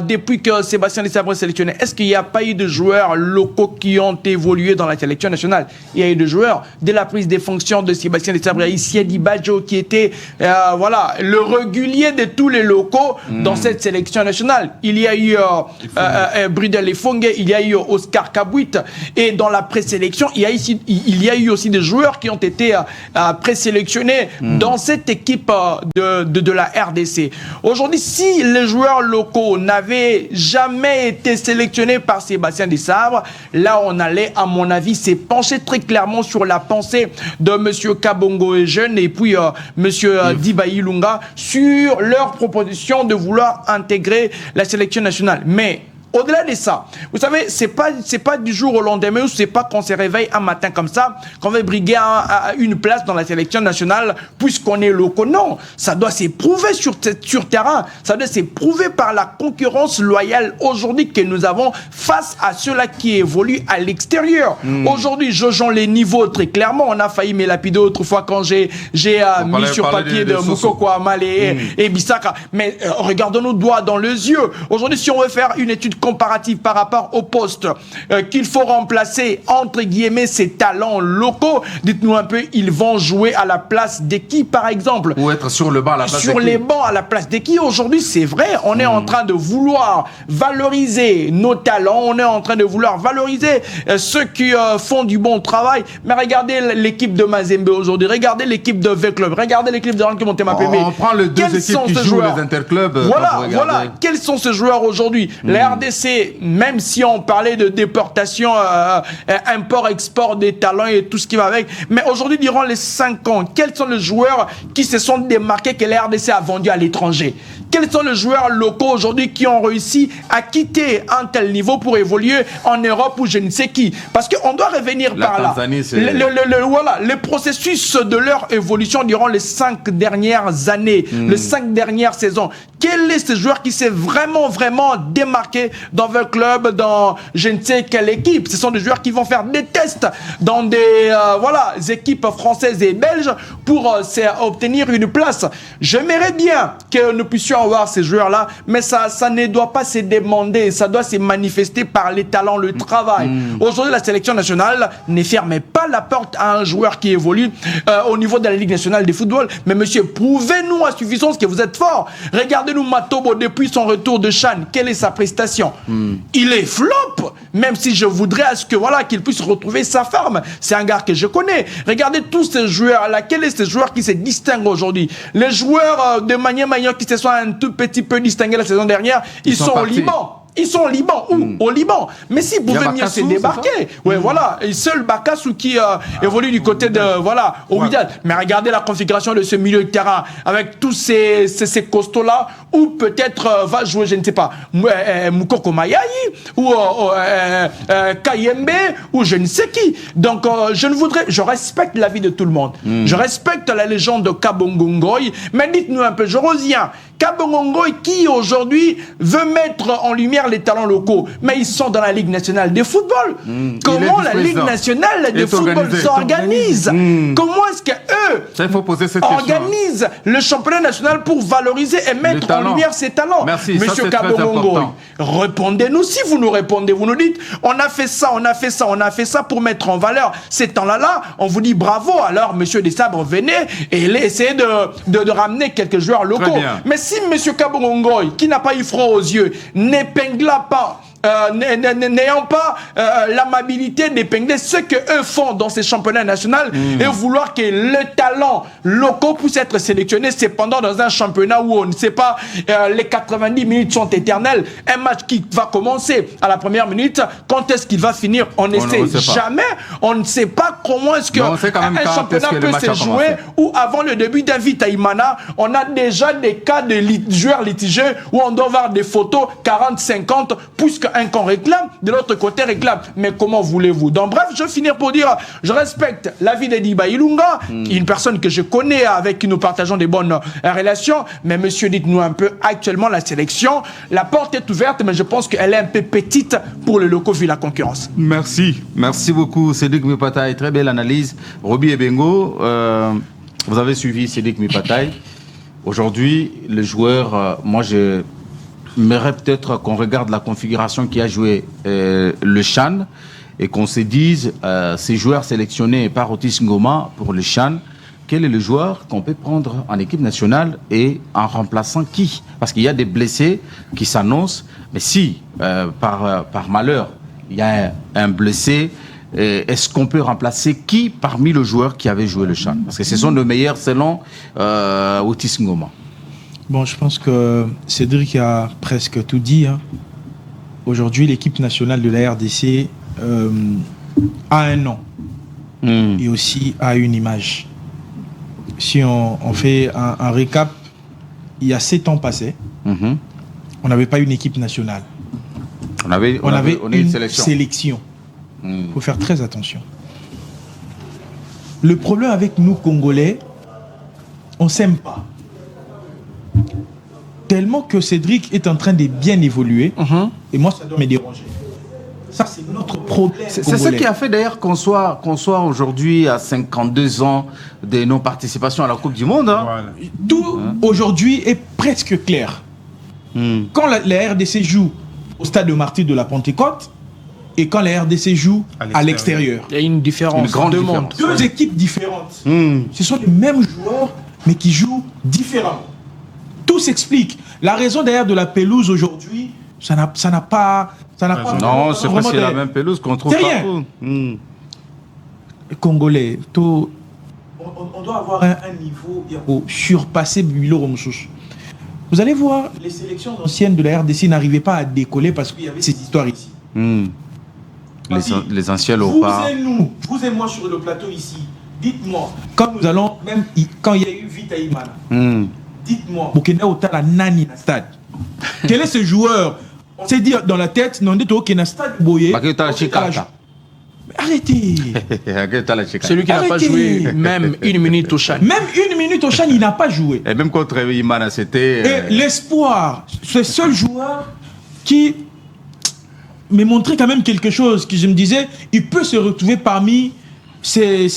depuis que Sébastien Desabre est sélectionné, est-ce qu'il n'y a pas eu de joueurs locaux qui ont évolué dans la sélection nationale? Il y a eu des joueurs, dès la prise des fonctions de Sébastien Desabre, ici Adi Badjo, qui était le régulier de tous les locaux dans cette sélection nationale. Il y a eu Bridel Efongue, il y a eu Oscar Kabouit, et dans la présélection, il y a eu aussi des joueurs qui ont été présélectionnés dans cette équipe de la RDC. Aujourd'hui, si les joueurs locaux n'avaient jamais été sélectionnés par Sébastien Desabre, là on allait, à mon avis, se pencher très clairement sur la pensée de M. Kabongo et Jeune et puis M. Dibayi Lunga sur leur proposition de vouloir intégrer la sélection nationale. Mais au-delà de ça, vous savez, c'est pas du jour au lendemain, ou c'est pas qu'on se réveille un matin comme ça qu'on va briguer une place dans la sélection nationale puisqu'on est locaux. Non, ça doit s'éprouver sur terrain, ça doit s'éprouver par la concurrence loyale aujourd'hui que nous avons face à ceux-là qui évoluent à l'extérieur. Aujourd'hui, jugeons les niveaux très clairement. On a failli me lapider autrefois quand j'ai mis sur papier de Moukoko Amal et Bissaka. Mais regardons-nous droit dans les yeux. Aujourd'hui, si on veut faire une étude comparative par rapport au poste qu'il faut remplacer, entre guillemets, ces talents locaux, dites-nous un peu, ils vont jouer à la place de qui, par exemple? Ou être sur le banc à la place de qui? Sur les bancs à la place de qui? Aujourd'hui, c'est vrai, on est en train de vouloir valoriser nos talents, on est en train de vouloir valoriser ceux qui font du bon travail, mais regardez l'équipe de Mazembe aujourd'hui, regardez l'équipe de V-Club, regardez l'équipe de Ranki Montema-Pébé. On prend les deux équipes qui jouent les interclubs. Voilà, quels sont ces joueurs aujourd'hui? La RDC, même si on parlait de déportation, import-export des talents et tout ce qui va avec, mais aujourd'hui, durant les 5 ans, quels sont les joueurs qui se sont démarqués que la RDC a vendu à l'étranger? Quels sont les joueurs locaux aujourd'hui qui ont réussi à quitter un tel niveau pour évoluer en Europe ou je ne sais qui? Parce qu'on doit revenir par là. Voilà, le processus de leur évolution durant les 5 dernières années, les 5 dernières saisons. Quel est ce joueur qui s'est vraiment démarqué dans un club, dans je ne sais quelle équipe? Ce sont des joueurs qui vont faire des tests dans des équipes françaises et belges pour obtenir une place. J'aimerais bien que nous puissions avoir ces joueurs-là, mais ça ne doit pas se demander, ça doit se manifester par les talents, le travail. Aujourd'hui, la sélection nationale ne ferme pas la porte à un joueur qui évolue au niveau de la Ligue nationale de football. Mais monsieur, prouvez-nous à suffisance que vous êtes fort. Regardez-nous Matobo depuis son retour de Chan. Quelle est sa prestation? Il est flop, même si je voudrais à ce que qu'il puisse retrouver sa forme. C'est un gars que je connais. Regardez tous ces joueurs-là. Quel est ce joueur qui se distingue aujourd'hui? Les joueurs de Magné qui se sont un tout petit peu distingués la saison dernière, ils sont au Liban. Ils sont au Liban. Où? Au Liban. Mais s'ils pouvaient mieux se débarquer. Ouais, voilà. Et seul Bakassou qui évolue du côté de, au Wydad. Mais regardez la configuration de ce milieu de terrain avec tous ces costauds-là, ou peut-être va jouer, je ne sais pas, Moukoko Mayayi, ou Kayembe, ou je ne sais qui. Donc, je respecte la vie de tout le monde. Je respecte la légende de Kabongo Ngoy. Mais dites-nous un peu, je reviens. Kabongo Ngoy qui aujourd'hui veut mettre en lumière les talents locaux, mais ils sont dans la Ligue nationale de football. Comment la Ligue nationale de football s'organise? Comment est-ce qu'eux organisent le championnat national pour valoriser et mettre en lumière ces talents? Merci, Monsieur Kabongo, répondez-nous. Si vous nous répondez, vous nous dites on a fait ça, on a fait ça, on a fait ça pour mettre en valeur ces talents-là. On vous dit bravo. Alors, Monsieur Desabre, venez et essayez de ramener quelques joueurs locaux. Mais si Monsieur Kabongo, qui n'a pas eu froid aux yeux, n'épingla pas n'ayant pas l'amabilité d'épingler ce que eux font dans ces championnats nationaux et vouloir que le talent locaux puisse être sélectionné cependant dans un championnat où on ne sait pas, les 90 minutes sont éternelles. Un match qui va commencer à la première minute, quand est-ce qu'il va finir, on ne sait jamais. On ne sait pas comment est-ce qu'un championnat peut se jouer ou avant le début d'un Vitaïmana, on a déjà des cas de joueurs litigieux où on doit avoir des photos 40-50 puisqu'un camp réclame, de l'autre côté réclame. Mais comment voulez-vous? Donc bref, je vais finir pour dire, je respecte l'avis d'Ediba Ilunga, une personne que je connais, avec qui nous partageons des bonnes relations, mais monsieur, dites-nous un peu, actuellement la sélection, la porte est ouverte, mais je pense qu'elle est un peu petite pour le locaux vu la concurrence. Merci beaucoup Cédric Mipataï, très belle analyse. Roby Ebengo, vous avez suivi Cédric Mipataï. Aujourd'hui, les joueurs, moi je m'aimerais peut-être qu'on regarde la configuration qui a joué le CHAN et qu'on se dise, ces joueurs sélectionnés par Otis Ngoma pour le CHAN, quel est le joueur qu'on peut prendre en équipe nationale et en remplaçant qui? Parce qu'il y a des blessés qui s'annoncent, mais si par malheur il y a un blessé, est-ce qu'on peut remplacer qui parmi les joueurs qui avaient joué le CHAN? Parce que ce sont les meilleurs selon Otis Ngoma. Bon, je pense que Cédric a presque tout dit. Hein. Aujourd'hui, l'équipe nationale de la RDC a un nom et aussi a une image. Si on fait un récap, il y a 7 ans passés, on n'avait pas une équipe nationale. On avait une sélection. Il faut faire très attention. Le problème avec nous, Congolais, on ne s'aime pas. Tellement que Cédric est en train de bien évoluer, et moi, ça doit me déranger. Ça, c'est notre problème. C'est ce qui a fait d'ailleurs qu'on soit aujourd'hui à 52 ans de non-participation à la Coupe du Monde. Hein. Voilà. Tout aujourd'hui est presque clair. Quand la RDC joue au stade de Martyrs de la Pentecôte et quand la RDC joue à l'extérieur. Il y a une différence. Une grande différence. Deux équipes différentes. Ce sont les mêmes joueurs, mais qui jouent différemment. Tout s'explique. La raison d'ailleurs de la pelouse aujourd'hui, ça n'a pas. Non, c'est parce que c'est la même pelouse qu'on trouve partout. Les Congolais, on doit avoir un niveau pour surpasser Bilo Romsous. Vous allez voir, les sélections anciennes de la RDC n'arrivaient pas à décoller parce qu'il y avait cette histoire ici. Les anciens Léopards. Vous et moi sur le plateau ici, dites-moi, quand il y a eu Vitaïmana, dites-moi, Burkina Otala Nani na stade. Quel est ce joueur? On s'est dit dans la tête, non, dit au stade Boye. Arrêtez. Celui qui n'a pas joué même une minute au CHAN. Même une minute au CHAN, il n'a pas joué. Et même contre Imana, c'était... Et l'espoir, ce seul joueur qui me montrait quand même quelque chose, que je me disais, il peut se retrouver parmi ces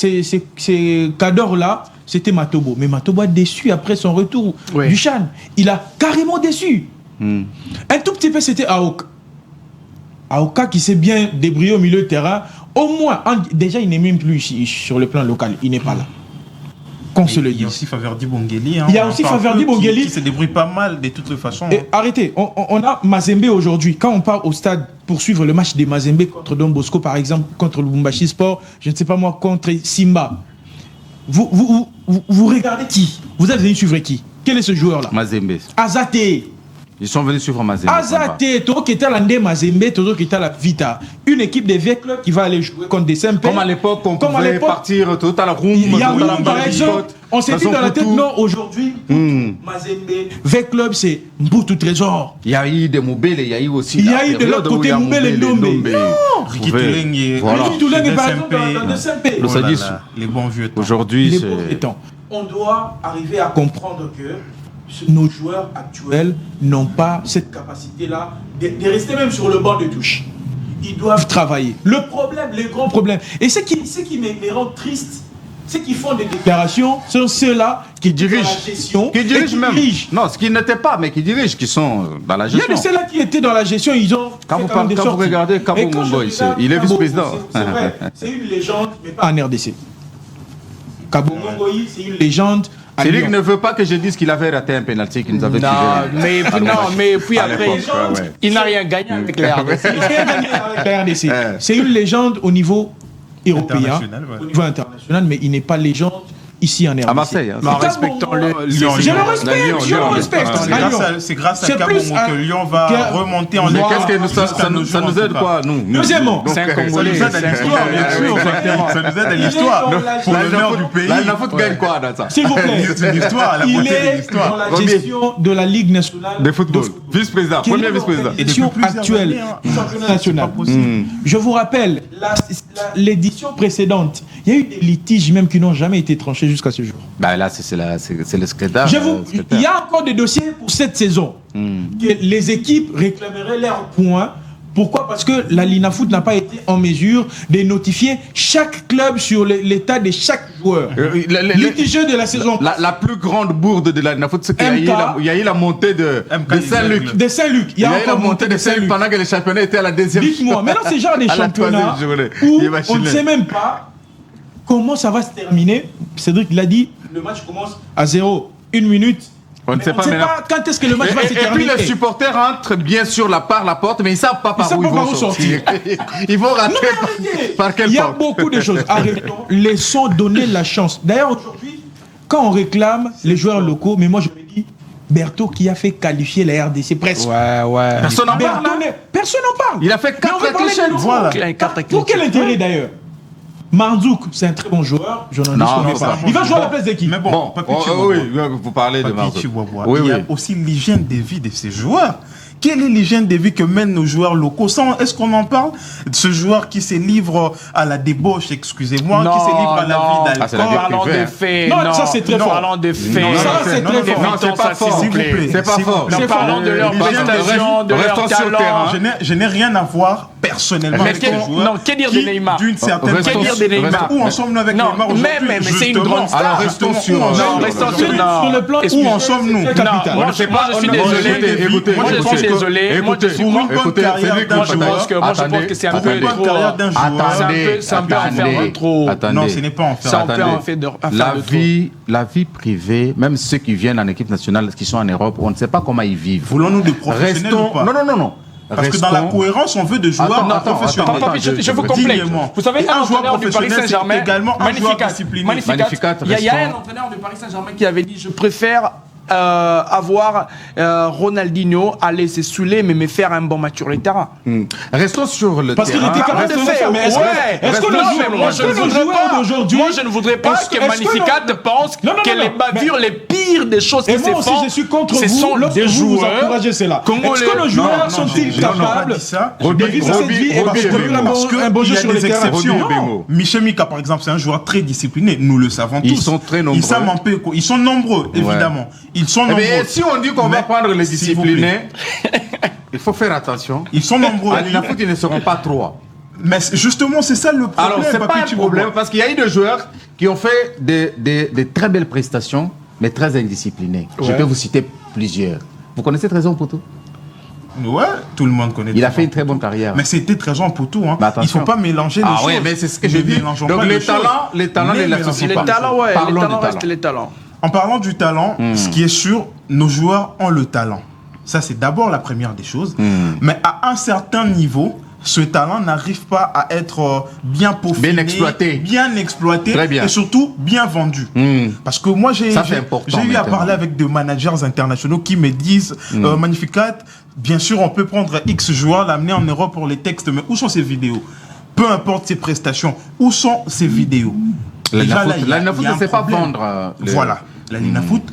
cadors-là, c'était Matobo. Mais Matobo a déçu après son retour du CHAN. Il a carrément déçu. Un tout petit peu, c'était Aoka. Aoka qui s'est bien débrouillé au milieu de terrain. Au moins, déjà, il n'est même plus ici, sur le plan local. Il n'est pas là. Qu'on se le dise. Il y a aussi Faverdi Bongeli. Hein, il y a aussi Faverdi Bongeli. Qui se débrouille pas mal de toutes les façons. Et arrêtez, on a Mazembe aujourd'hui. Quand on part au stade pour suivre le match de Mazembe contre Don Bosco, par exemple, contre le Lubumbashi Sport, je ne sais pas moi, contre Simba. Vous regardez qui? Vous êtes venu suivre qui? Quel est ce joueur-là? Mazembe. Azate. Ils sont venus suivre Mazembe. Azate, Toro qui était la Ndé Mazembe, Toro qui était la Vita. Une équipe de vieux clubs qui va aller jouer contre des simples. Comme à l'époque, on pouvait partir tout à la roue. Il y a oui, par exemple, on s'est dit dans la tête, non, aujourd'hui, Mazembe, vieux club, c'est Mbutu Trésor. Il y a eu des Moubele, il y a eu aussi. Il y a eu de l'autre côté Moubele et Ndombe. Non, Ricky Toulengue. Ricky Toulengue, par exemple, dans le Simpé. Les bons vieux temps. Aujourd'hui, c'est. On doit arriver à comprendre que nos joueurs actuels n'ont pas cette capacité-là de rester même sur le banc de touche. Ils doivent travailler. Le problème, les grands problèmes. Et ce qui me rend triste, ceux qui font des déclarations sont ceux-là qui dirigent la gestion. Qui dirigent même. Non, ce qui n'était pas, mais qui dirigent, qui sont dans la gestion. Il y a de ceux-là qui étaient dans la gestion, ils ont. Quand vous regardez Kabo Mongo, il est vice-président. C'est vrai, c'est une légende, mais pas en RDC. Kabo Mongo, c'est une légende. Cédric Lyon. ne veut pas que je dise qu'il avait raté un penalty qu'il nous avait Non, tiré. mais puis À après, l'époque, ouais. il n'a rien gagné avec la RDC. Il a gagné avec la RDC. C'est une légende au niveau européen, International, ouais. au niveau international, mais il n'est pas légende ici en RDC. À Marseille. Hein. Non, C'est un respectons-le. bon- Lyon, Je Lyon. le respecte, Lyon, je le Lyon. respecte. C'est grâce à C'est plus Kabongo que Lyon va que- remonter en Mais Ligue qu'est-ce que jusqu'à ça nos nous jours, en aide tout cas. quoi, nous Deuxièmement, C'est un Ça nous Congolais. aide à c'est un l'histoire, Congolais. bien sûr. Ça nous aide à l'histoire. Pour l'honneur du pays. La foot gagne quoi dans ça? S'il vous plaît. C'est une histoire, la Il beauté de est dans l'histoire. la Combien gestion de la Ligue nationale De football. Vice-président. Quelle Premier est vice-président. l'organisation Et depuis plusieurs actuelle années, hein. du championnat national. C'est pas possible. Je vous rappelle, l'édition précédente, il y a eu des litiges même qui n'ont jamais été tranchés jusqu'à ce jour. Bah là, c'est le secrétaire. Il y a encore des dossiers pour cette saison. Que les équipes réclameraient leurs points. Pourquoi? Parce que la Linafoot n'a pas été en mesure de notifier chaque club sur l'état de chaque joueur. Litigeux de la saison La plus grande bourde de la foot, c'est qu'il MK. y a eu la montée de Saint-Luc. de Saint-Luc. Il y a eu la montée de Saint-Luc pendant que le championnat était à la deuxième. Dites-moi, maintenant c'est genre des À la championnats troisième journée. où Imaginez. on ne sait même pas comment ça va se terminer. Cédric l'a dit, le match commence à 0, 1 minute. On ne Mais sait pas maintenant. quand est-ce que le match va se Et puis terminer. les supporters rentrent bien sûr par la porte, mais ils ne savent pas par où ils vont sortir. Ils vont Non, rentrer mais arrêtez. par quelle Il y a porte? beaucoup de choses. Arrêtons. Laissons donner la chance. D'ailleurs, aujourd'hui, quand on réclame les joueurs locaux, mais moi je me dis, Berthaud qui a fait qualifier la RDC presque. Ouais. Personne n'en parle. Berthaud personne n'en parle. Il a fait Mais on 4 veut parler clichés. de locaux. Voilà. Pour quel intérêt d'ailleurs? Mandzouk, c'est un très bon joueur. Je n'en Non, discute non, pas. c'est un Il va bon jouer à la joueur. place de qui? Mais bon, Papi Chihuahua. oui, vous parlez de Papi Marzo. Chihuahua. Oui, Il y a oui. aussi l'hygiène de vie de ces joueurs. Quelle est l'hygiène de vie que mènent nos joueurs locaux? Est-ce qu'on en parle? Ce joueur qui se livre à la débauche, excusez-moi, qui se livre à la vie Ah, c'est la vie d'alcool. Parlons privée, des hein. faits. Non, ça, c'est très fort. Parlons des faits. Non, ça, c'est très fort. Non, c'est pas fort. S'il vous plaît. C'est pas S'il vous fort. plaît. Nous parlons de leur L'hygiène de vie. prestation, de leur Restons sur le talent. terrain. Je n'ai rien à voir personnellement Mais avec quel- les joueurs. non, que dire de qui, Neymar? D'une certaine Restons- Que dire de Neymar? Où en sommes-nous avec Non, Neymar aujourd'hui? mais c'est une Justement. grande star. Alors, restons sur- où en non, sommes-nous restons aujourd'hui? sur- non. Sur le plan Excusez- Où en sommes-nous? c'est capital. Non, moi je suis désolé. Écoutez, Moi je suis désolé. Moi je suis Pour une bonne écoutez, carrière Cédric, d'un moi je pense joueur, que moi je pense que c'est un pour peu une bonne trop. carrière d'un joueur, C'est un peu en faire de trop. non, ce n'est pas en faire. C'est un peu Attendez. en fait de à faire La de trop. la vie privée, même ceux qui viennent en équipe nationale, qui sont en Europe, on ne sait pas comment ils vivent. Voulons-nous des professionnels ou pas? Non. Parce que dans la cohérence, on veut de joueurs Attends, professionnels. attends, Je vous complète. Dignement. Vous savez, Un un joueur entraîneur du Paris professionnel, c'est Saint-Germain, également un joueur Magnificat. discipliné. Magnificat, Il y a un restons. entraîneur du Paris Saint-Germain qui avait dit je préfère avoir Ronaldinho aller se saouler mais me faire un bon match sur le terrain. Restons sur le Parce qu'il terrain. était capable de Restons- le faire. Mais est-ce que- Ouais. est-ce que Non, le mais joueur- moi, est-ce je que ne le voudrais joueur pas- d'aujourd'hui- moi, je ne voudrais pas est-ce que que- est-ce que Magnificat non- pense Non, non, que non, les non. bavures les pires des choses Et qui se moi aussi, font, je suis contre ce vous sont lorsque des vous joueurs encouragez cela. congolais. Est-ce que nos joueurs Non, non, sont-ils je n'ai pas capables dit ça. de vivre cette vie et de produire un bon jeu sur le terrain? Non. Michel Mika, par exemple, c'est un joueur très discipliné. Nous le savons tous. Ils sont très nombreux. Ils sont nombreux, évidemment. Ils sont nombreux. Mais si on dit qu'on va Mais, prendre les s'il vous disciplinés, il faut faire attention. Ils sont nombreux. À l'Inafoot, ils ne seront pas 3. Mais justement, c'est ça le problème. Alors, c'est pas Papi un Chihuahua. problème parce qu'il y a eu des joueurs qui ont fait des très belles prestations, mais très indisciplinés. Je peux vous citer plusieurs. Vous connaissez Trésor Poto? Ouais, tout le monde connaît. Il a Trésor. fait une très bonne carrière. Mais c'était très gentil pour tout. Hein. Mais Il attention. ne faut pas mélanger les Ah choses. oui, mais c'est ce que Ne j'ai dit. mélangeons Donc pas les choses. talents, ne l'associent Les pas. talents, ouais, les Parlons talents des restent talents. les talents. En parlant du talent, ce qui est sûr, nos joueurs ont le talent. Ça, c'est d'abord la première des choses. Mais à un certain niveau, ce talent n'arrive pas à être bien peaufiné, Bien exploité. Très bien. et surtout bien vendu. Parce que moi, j'ai Ça, c'est important eu à maintenant. parler avec des managers internationaux qui me disent Magnificat, bien sûr, on peut prendre X joueurs, l'amener en Europe pour les textes, mais où sont ces vidéos? Peu importe ses prestations, où sont ces vidéos? Déjà, là, il y a L'Inafoot un ne sait pas problème. vendre. Voilà, la Linafoot,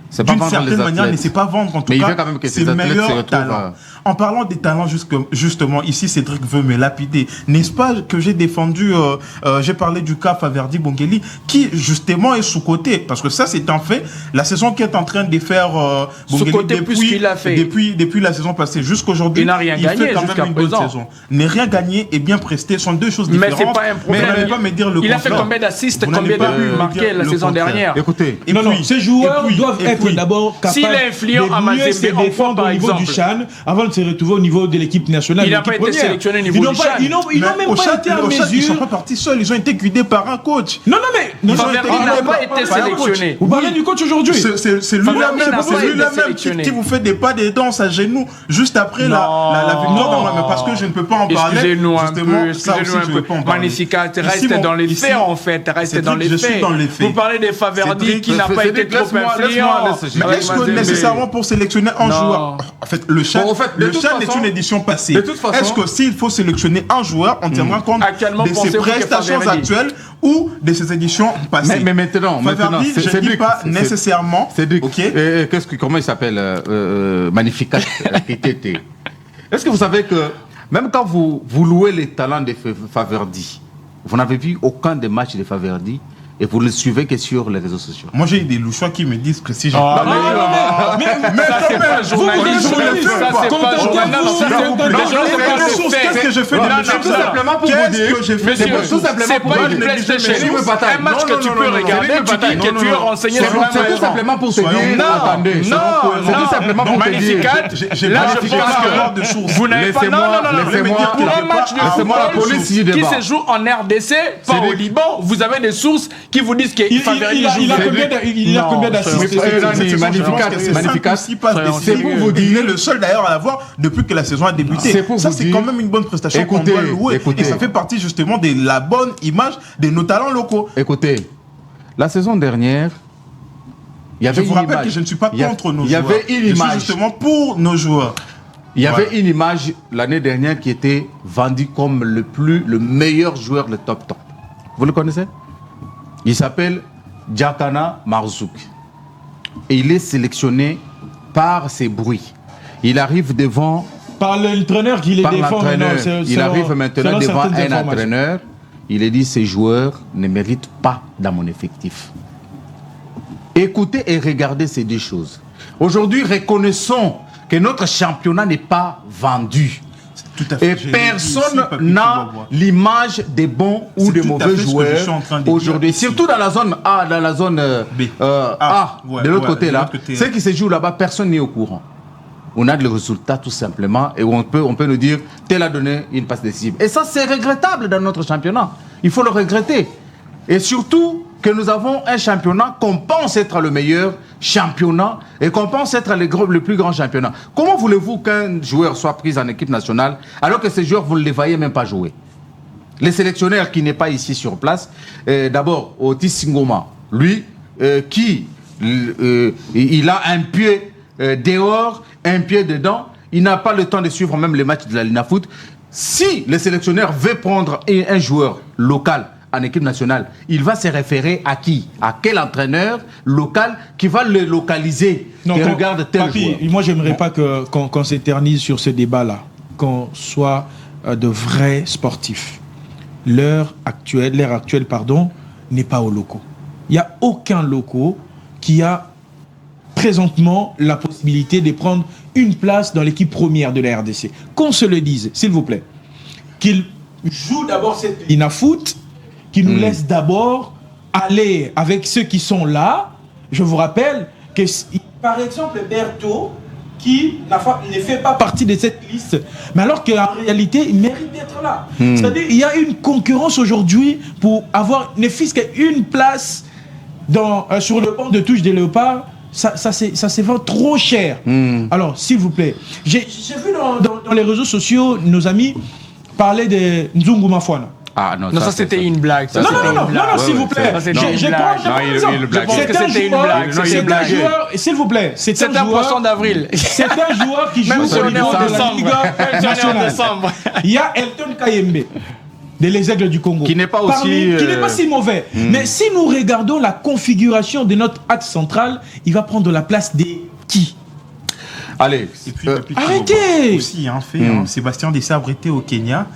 C'est pas d'une vendre certaine les manière, athlètes. ne sait pas vendre en tout Mais il cas veut quand même que ses ces athlètes se meilleurs retrouvent, talents. En parlant des talents, justement, ici, Cédric veut me lapider. N'est-ce pas que j'ai défendu, j'ai parlé du cas Faverdi Bongeli, qui justement est sous-côté, parce que ça, c'est un fait. La saison qui est en train de faire Bongeli Sous-coté plus qu'il a fait. depuis la saison passée jusqu'aujourd'hui, Il n'a rien gagné fait quand jusqu'à même une bonne présent. saison. Ne rien gagner et bien prester sont deux choses Mais différentes. c'est pas un problème. Mais n'allez pas me dire le Il a fait contraire. combien d'assists, Vous n'allez combien pas de buts me marqués dire la le saison contraire. dernière? Écoutez, Et Non, puis- ces joueurs et puis- doivent et être puis- d'abord capables S'il est influent de à mieux Mazembe, se en défendre par au niveau exemple. du CHAN avant de de se retrouver au niveau de l'équipe nationale. Il n'a pas été sélectionné au niveau du Chan. Ils n'ont même pas été en mesure. Ils ne sont pas partis seuls, ils ont été guidés par un coach. Non, mais... Il n'a pas été sélectionné. Vous parlez du coach aujourd'hui. C'est lui-même qui vous fait des pas des danses à genoux juste après la victoire. Mais parce que je ne peux pas en parler. Excusez-nous un peu. Magnificat, reste dans les faits en fait. Reste dans les faits. Vous parlez des Faverdi qui n'a pas été trop influent. Mais est-ce que nécessairement pour sélectionner un joueur, en fait, le Chan est une édition passée. Est-ce que s'il faut sélectionner un joueur, on tiendra compte de ses prestations actuelles ou de ses éditions passées? Mais maintenant, je ne dis pas nécessairement. Comment il s'appelle Magnificat. Est-ce que vous savez que même quand vous louez les talents de Faverdi, vous n'avez vu aucun des matchs de Faverdi et vous ne le suivez que sur les réseaux sociaux? Moi, j'ai eu des louchois qui me disent que si j'ai... c'est pas journaliste. Ça, c'est pas journaliste. Qu'est-ce que je fais de mes tout simplement pour vous dire... C'est pas une PlayStation. Un match que tu peux regarder, tu dis que tu es renseigné sur un match. C'est tout simplement pour te dire... Non, c'est tout simplement pour te dire... Magnificat, là, je pense que vous n'avez pas... Non. Pour un match de football qui se joue en RDC, pas au Liban, vous avez des sources qui vous disent qu'il il a combien d'assists? Magnificat. C'est pour vous dire, le seul d'ailleurs à l'avoir depuis que la saison a débuté. Ça, c'est quand même une bonne prestation qu'on doit louer. Et ça fait partie justement de la bonne image de nos talents locaux. Écoutez, la saison dernière, il y avait une image. Je vous rappelle que je ne suis pas contre nos joueurs. Il y avait une image. Je suis justement pour nos joueurs. Il y avait une image l'année dernière qui était vendue comme le meilleur joueur de top. Vous le connaissez? Il s'appelle Djakana Marzouk. Et il est sélectionné par ses bruits. Il arrive devant... Par l'entraîneur qui les défend. Il arrive maintenant devant un entraîneur. Il est dit, ces joueurs ne méritent pas dans mon effectif. Écoutez et regardez ces deux choses. Aujourd'hui, reconnaissons que notre championnat n'est pas vendu. Et personne n'a l'image des bons ou des mauvais joueurs aujourd'hui. Surtout dans la zone A, dans la zone B. De l'autre côté là. Ce qui se joue là-bas, personne n'est au courant. On a le résultat tout simplement et on peut nous dire tel a donné une passe décisive. Et ça, c'est regrettable dans notre championnat. Il faut le regretter. Et surtout que nous avons un championnat qu'on pense être le meilleur championnat et qu'on pense être le plus grand championnat. Comment voulez-vous qu'un joueur soit pris en équipe nationale alors que ces joueurs, vous ne les voyez même pas jouer? Les sélectionneurs qui n'est pas ici sur place, d'abord, Otis Ngoma, lui, il a un pied dehors, un pied dedans, il n'a pas le temps de suivre même les matchs de la Lina Foot. Si le sélectionneur veut prendre un joueur local en équipe nationale, il va se référer à qui? À quel entraîneur local qui va le localiser? Non, regarde tel joueur. Moi, j'aimerais pas qu'on s'éternise sur ce débat-là, qu'on soit de vrais sportifs. L'heure actuelle, n'est pas aux locaux. Il n'y a aucun locaux qui a présentement la possibilité de prendre une place dans l'équipe première de la RDC. Qu'on se le dise, s'il vous plaît. Qu'il joue d'abord cette Lina Foot, qui nous laisse d'abord aller avec ceux qui sont là. Je vous rappelle que, par exemple, Berthaud, qui ne fait pas partie de cette liste, mais alors qu'en réalité, il mérite d'être là. C'est-à-dire qu'il y a une concurrence aujourd'hui pour avoir ne fût-ce qu'une place sur le banc de touche des Léopards. Ça se vend trop cher. Alors, s'il vous plaît, j'ai vu dans les réseaux sociaux, nos amis parler de Nzungu Mafwana. Ah non, ça c'était une blague. Non, s'il vous plaît. Je pense que c'était une blague. C'est un joueur, s'il vous plaît. C'est un poisson d'avril. C'est un joueur qui joue sur le niveau de la Ligue nationale. Il y a Elton Kayembe des Aigles du Congo. Qui n'est pas si mauvais. Mais si nous regardons la configuration de notre axe central, il va prendre la place de qui? Allez, et puis arrêtez aussi Sébastien Desabre était au Kenya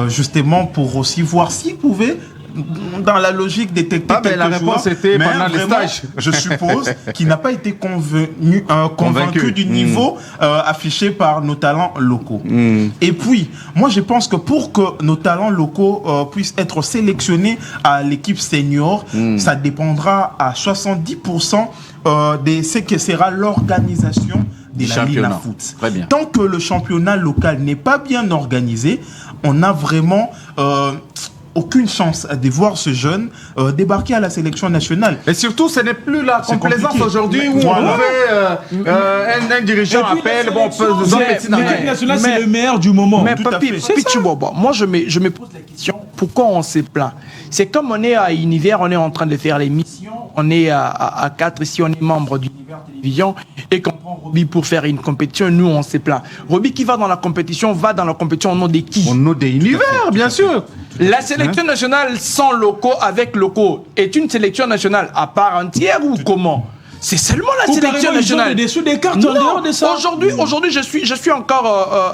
justement pour aussi voir s'il pouvait dans la logique détecter quelques la réponse joueurs, était pendant les stages. Je suppose qu'il n'a pas été convaincu du niveau affiché par nos talents locaux. Et puis, moi je pense que pour que nos talents locaux puissent être sélectionnés à l'équipe senior, ça dépendra à 70% de ce que sera l'organisation de la championnat. Lina Foot. Très bien. Tant que le championnat local n'est pas bien organisé, on a vraiment aucune chance de voir ce jeune débarquer à la sélection nationale. Et surtout, ce n'est plus la C'est complaisance compliqué. aujourd'hui où Voilà. on fait un dirigeant Et puis, appelle, la bon, sélection, faisons mais- petit mais- L'équipe nationale, Mais- c'est le meilleur du moment. Mais Tout à Papi, fait. Papi Chibobo, moi je me pose la question, pourquoi on s'est plaint? C'est comme on est à Univers, on est en train de faire l'émission, on est à 4 ici, on est membre d'Univers Télévision, et qu'on prend Roby pour faire une compétition, nous on s'est plaint. Roby qui va dans la compétition au nom de qui? On a des univers, bien sûr. La sélection nationale sans locaux, avec locaux, est une sélection nationale à part entière ou comment? C'est seulement la Ou sélection carrément, ils ont nationale. des dessous des cartes en dehors de ça. Aujourd'hui, je suis encore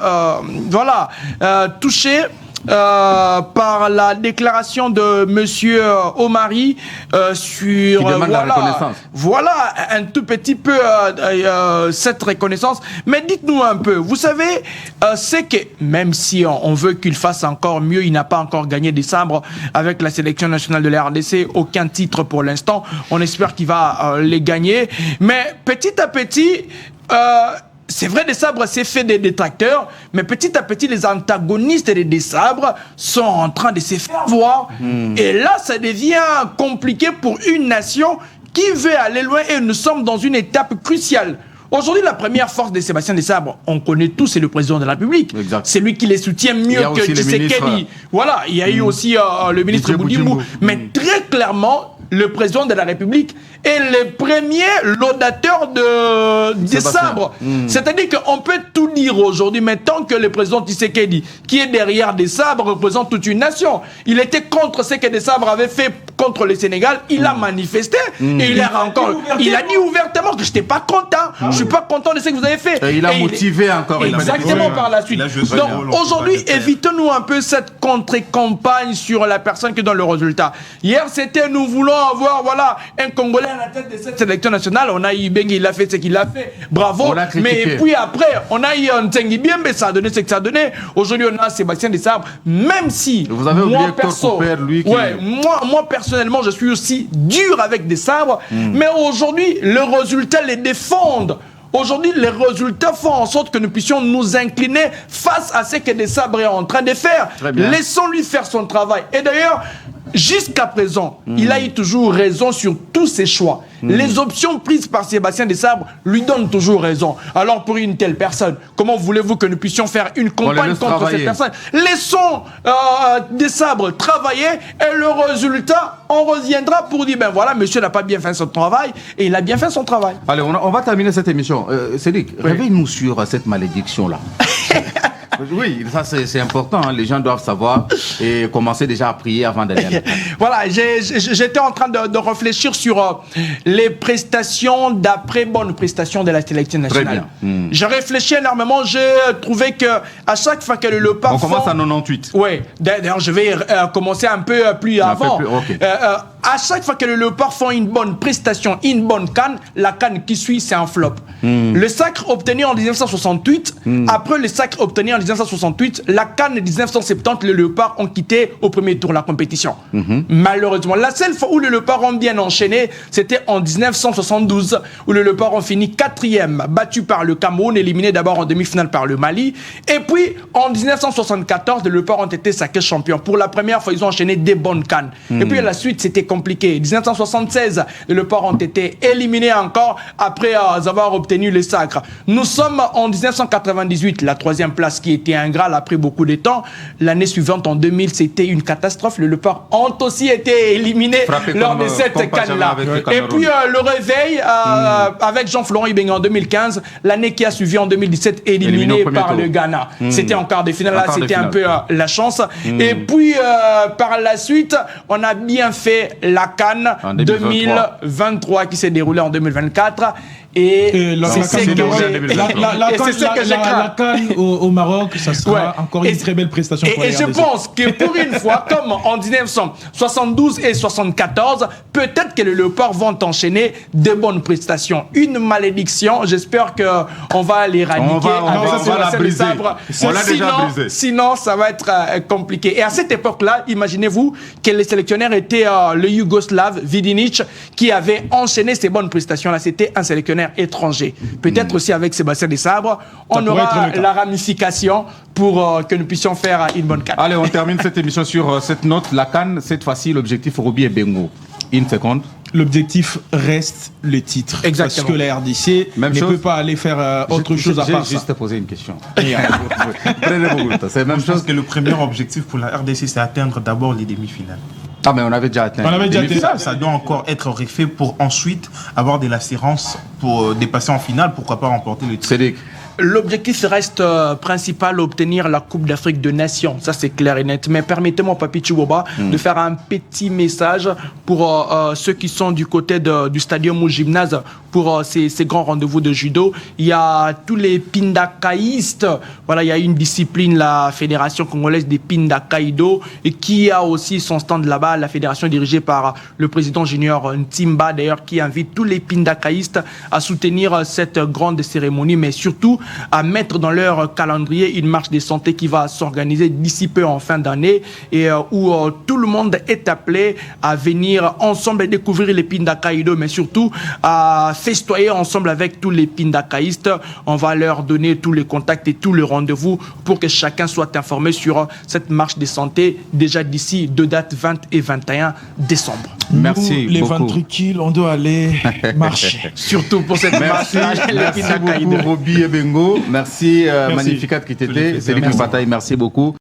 touché par la déclaration de Monsieur Omari sur Qui demande la reconnaissance. voilà un tout petit peu cette reconnaissance. Mais dites-nous un peu, vous savez, c'est que même si on veut qu'il fasse encore mieux, il n'a pas encore gagné des sabres avec la sélection nationale de la RDC, aucun titre pour l'instant. On espère qu'il va les gagner. Mais petit à petit, c'est vrai, des sabres, c'est fait des détracteurs, mais petit à petit, les antagonistes des sabres sont en train de se faire voir. Et là, ça devient compliqué pour une nation qui veut aller loin, et nous sommes dans une étape cruciale. Aujourd'hui, la première force de Sébastien Desabre, on connaît tous, c'est le président de la République. Exact. C'est lui qui les soutient Il y mieux a que aussi les Tshisekedi. ministres. Voilà, il y a eu aussi le ministre Didier Boudimou. Boudimou. Mais très clairement, le président de la République est le premier laudateur des Sébastien. sabres. C'est-à-dire qu'on peut tout dire aujourd'hui, mais tant que le président Tshisekedi, qui est derrière des sabres, représente toute une nation. Il était contre ce que des sabres avaient fait contre le Sénégal, il a manifesté, et il a dit ouvertement que je n'étais pas content. Je suis pas content de ce que vous avez fait. Et il a Et motivé encore. Exactement, Oui, par la suite. il a joué son Donc rôle en aujourd'hui, tout cas, évitons-nous un peu cette contre-campagne sur la personne qui donne le résultat. Hier, c'était nous voulons avoir un Congolais à la tête de cette sélection nationale. On a eu Bengi, il a fait ce qu'il a fait. Bravo. On l'a critiqué. Mais puis après, on a eu Ntsengi Biembe, ça a donné ce que ça a donné. Aujourd'hui, on a Sébastien Desabre. Même si, Vous avez oublié moi, Hector perso, Cooper, lui, qui- moi, personnellement, je suis aussi dur avec des sabres. Mais aujourd'hui, le résultat les défendent. Aujourd'hui, les résultats font en sorte que nous puissions nous incliner face à ce que des sabres est en train de faire. Très bien. Laissons-lui faire son travail. Et d'ailleurs, jusqu'à présent, il a eu toujours raison sur tous ses choix. Les options prises par Sébastien Desabre lui donnent toujours raison. Alors pour une telle personne, comment voulez-vous que nous puissions faire une campagne laisse contre travailler. cette personne? Laissons Desabre travailler, et le résultat, on reviendra pour dire, ben voilà, monsieur n'a pas bien fait son travail, et il a bien fait son travail. Allez, on va terminer cette émission. Cédric, réveille-nous sur cette malédiction-là. Oui, ça c'est important. Hein. Les gens doivent savoir et commencer déjà à prier avant d'aller à l'école. Voilà, j'étais en train de réfléchir sur les prestations d'après bonnes prestations de la sélection nationale. bien. J'ai réfléchi énormément, j'ai trouvé que à chaque fois que le Léopard On commence à 98. Oui, d'ailleurs je vais commencer un peu plus Un peu avant. plus, ok. À chaque fois que le Léopard font une bonne prestation, une bonne canne, la canne qui suit, c'est un flop. Le sacre obtenu en 1968, après le sacre obtenu en 1968, la canne de 1970, le Léopard ont quitté au premier tour la compétition. Malheureusement, la seule fois où le Léopard ont bien enchaîné, c'était en 1972, où le Léopard ont fini 4e, battu par le Cameroun, éliminé d'abord en demi-finale par le Mali. Et puis, en 1974, le Léopard ont été sacrés champions. Pour la première fois, ils ont enchaîné des bonnes cannes. Et puis, à la suite, c'était compliqué. 1976, les Léopards ont été éliminés encore après avoir obtenu les sacres. Nous sommes en 1998, la 3e place qui était un Graal après beaucoup de temps. L'année suivante, en 2000, c'était une catastrophe. Les Léopards ont aussi été éliminés Frappés lors comme, de cette comme pas canne-là. jamais avec le Et Cameroun. puis, le réveil avec Jean-Florent Ibenge en 2015, l'année qui a suivi en 2017, Éliminé éliminé au premier par tour. le Ghana. C'était en quart de finale, là, En quart de c'était un finale. peu la chance. Et puis, par la suite, on a bien fait la canne En 2023. 2023 qui s'est déroulée en 2024. Et La c'est CAN ce que j'ai craint. au Maroc, ça sera Ouais. encore une très belle prestation pour Et la je RDC. pense que pour une fois, comme en 1972 et 74, peut-être que les Léopards vont enchaîner de bonnes prestations. Une malédiction, j'espère qu'on va l'éradiquer avec on va la Sébastien briser. Desabre. On l'a déjà brisé. Sinon, ça va être compliqué. Et à cette époque-là, imaginez-vous que les sélectionneurs étaient le Yougoslave Vidinic qui avait enchaîné ces bonnes prestations-là. C'était un sélectionneur partenaires étrangers. Peut-être aussi avec Sébastien Desabre, on pourrait être aura le cas. la ramification pour que nous puissions faire une bonne CAN. Allez, on termine cette émission sur cette note. La CAN, cette fois-ci, l'objectif Roby et Bengo. Une seconde. L'objectif reste le titre. Exactement. Parce que la RDC Même ne chose. peut pas aller faire autre chose à part J'ai ça. juste posé une question. Prenez vos minutes. C'est la même Je pense chose. que le premier objectif pour la RDC, c'est atteindre d'abord les demi-finales. Ah, mais on avait déjà atteint. On avait déjà Ça, ça doit encore être refait pour ensuite avoir de l'assurance pour dépasser en finale, pourquoi pas remporter le titre. Cédric. L'objectif reste principal, obtenir la Coupe d'Afrique de Nations. Ça, c'est clair et net. Mais permettez-moi, Papi Chiboba, de faire un petit message pour ceux qui sont du côté du stadium ou gymnase pour ces grands rendez-vous de judo. Il y a tous les pindakaïstes. Voilà, il y a une discipline, la Fédération congolaise des Pindakaido, et qui a aussi son stand là-bas, la fédération dirigée par le président junior Ntimba, d'ailleurs, qui invite tous les pindakaïstes à soutenir cette grande cérémonie, mais surtout à mettre dans leur calendrier une marche des santé qui va s'organiser d'ici peu en fin d'année et où tout le monde est appelé à venir ensemble et découvrir les Pindakaido, mais surtout à festoyer ensemble avec tous les Pindakaïstes. On va leur donner tous les contacts et tous les rendez-vous pour que chacun soit informé sur cette marche des santé déjà d'ici 2 dates, 20 et 21 décembre. Merci Nous, les beaucoup. ventricules, on doit aller marcher. Surtout pour cette marche, Merci, les merci Pindakaido. beaucoup Roby et Bengo. Merci, Magnificat qui Tous les t'était. plaisirs. Cédric Merci. Bataille, merci beaucoup.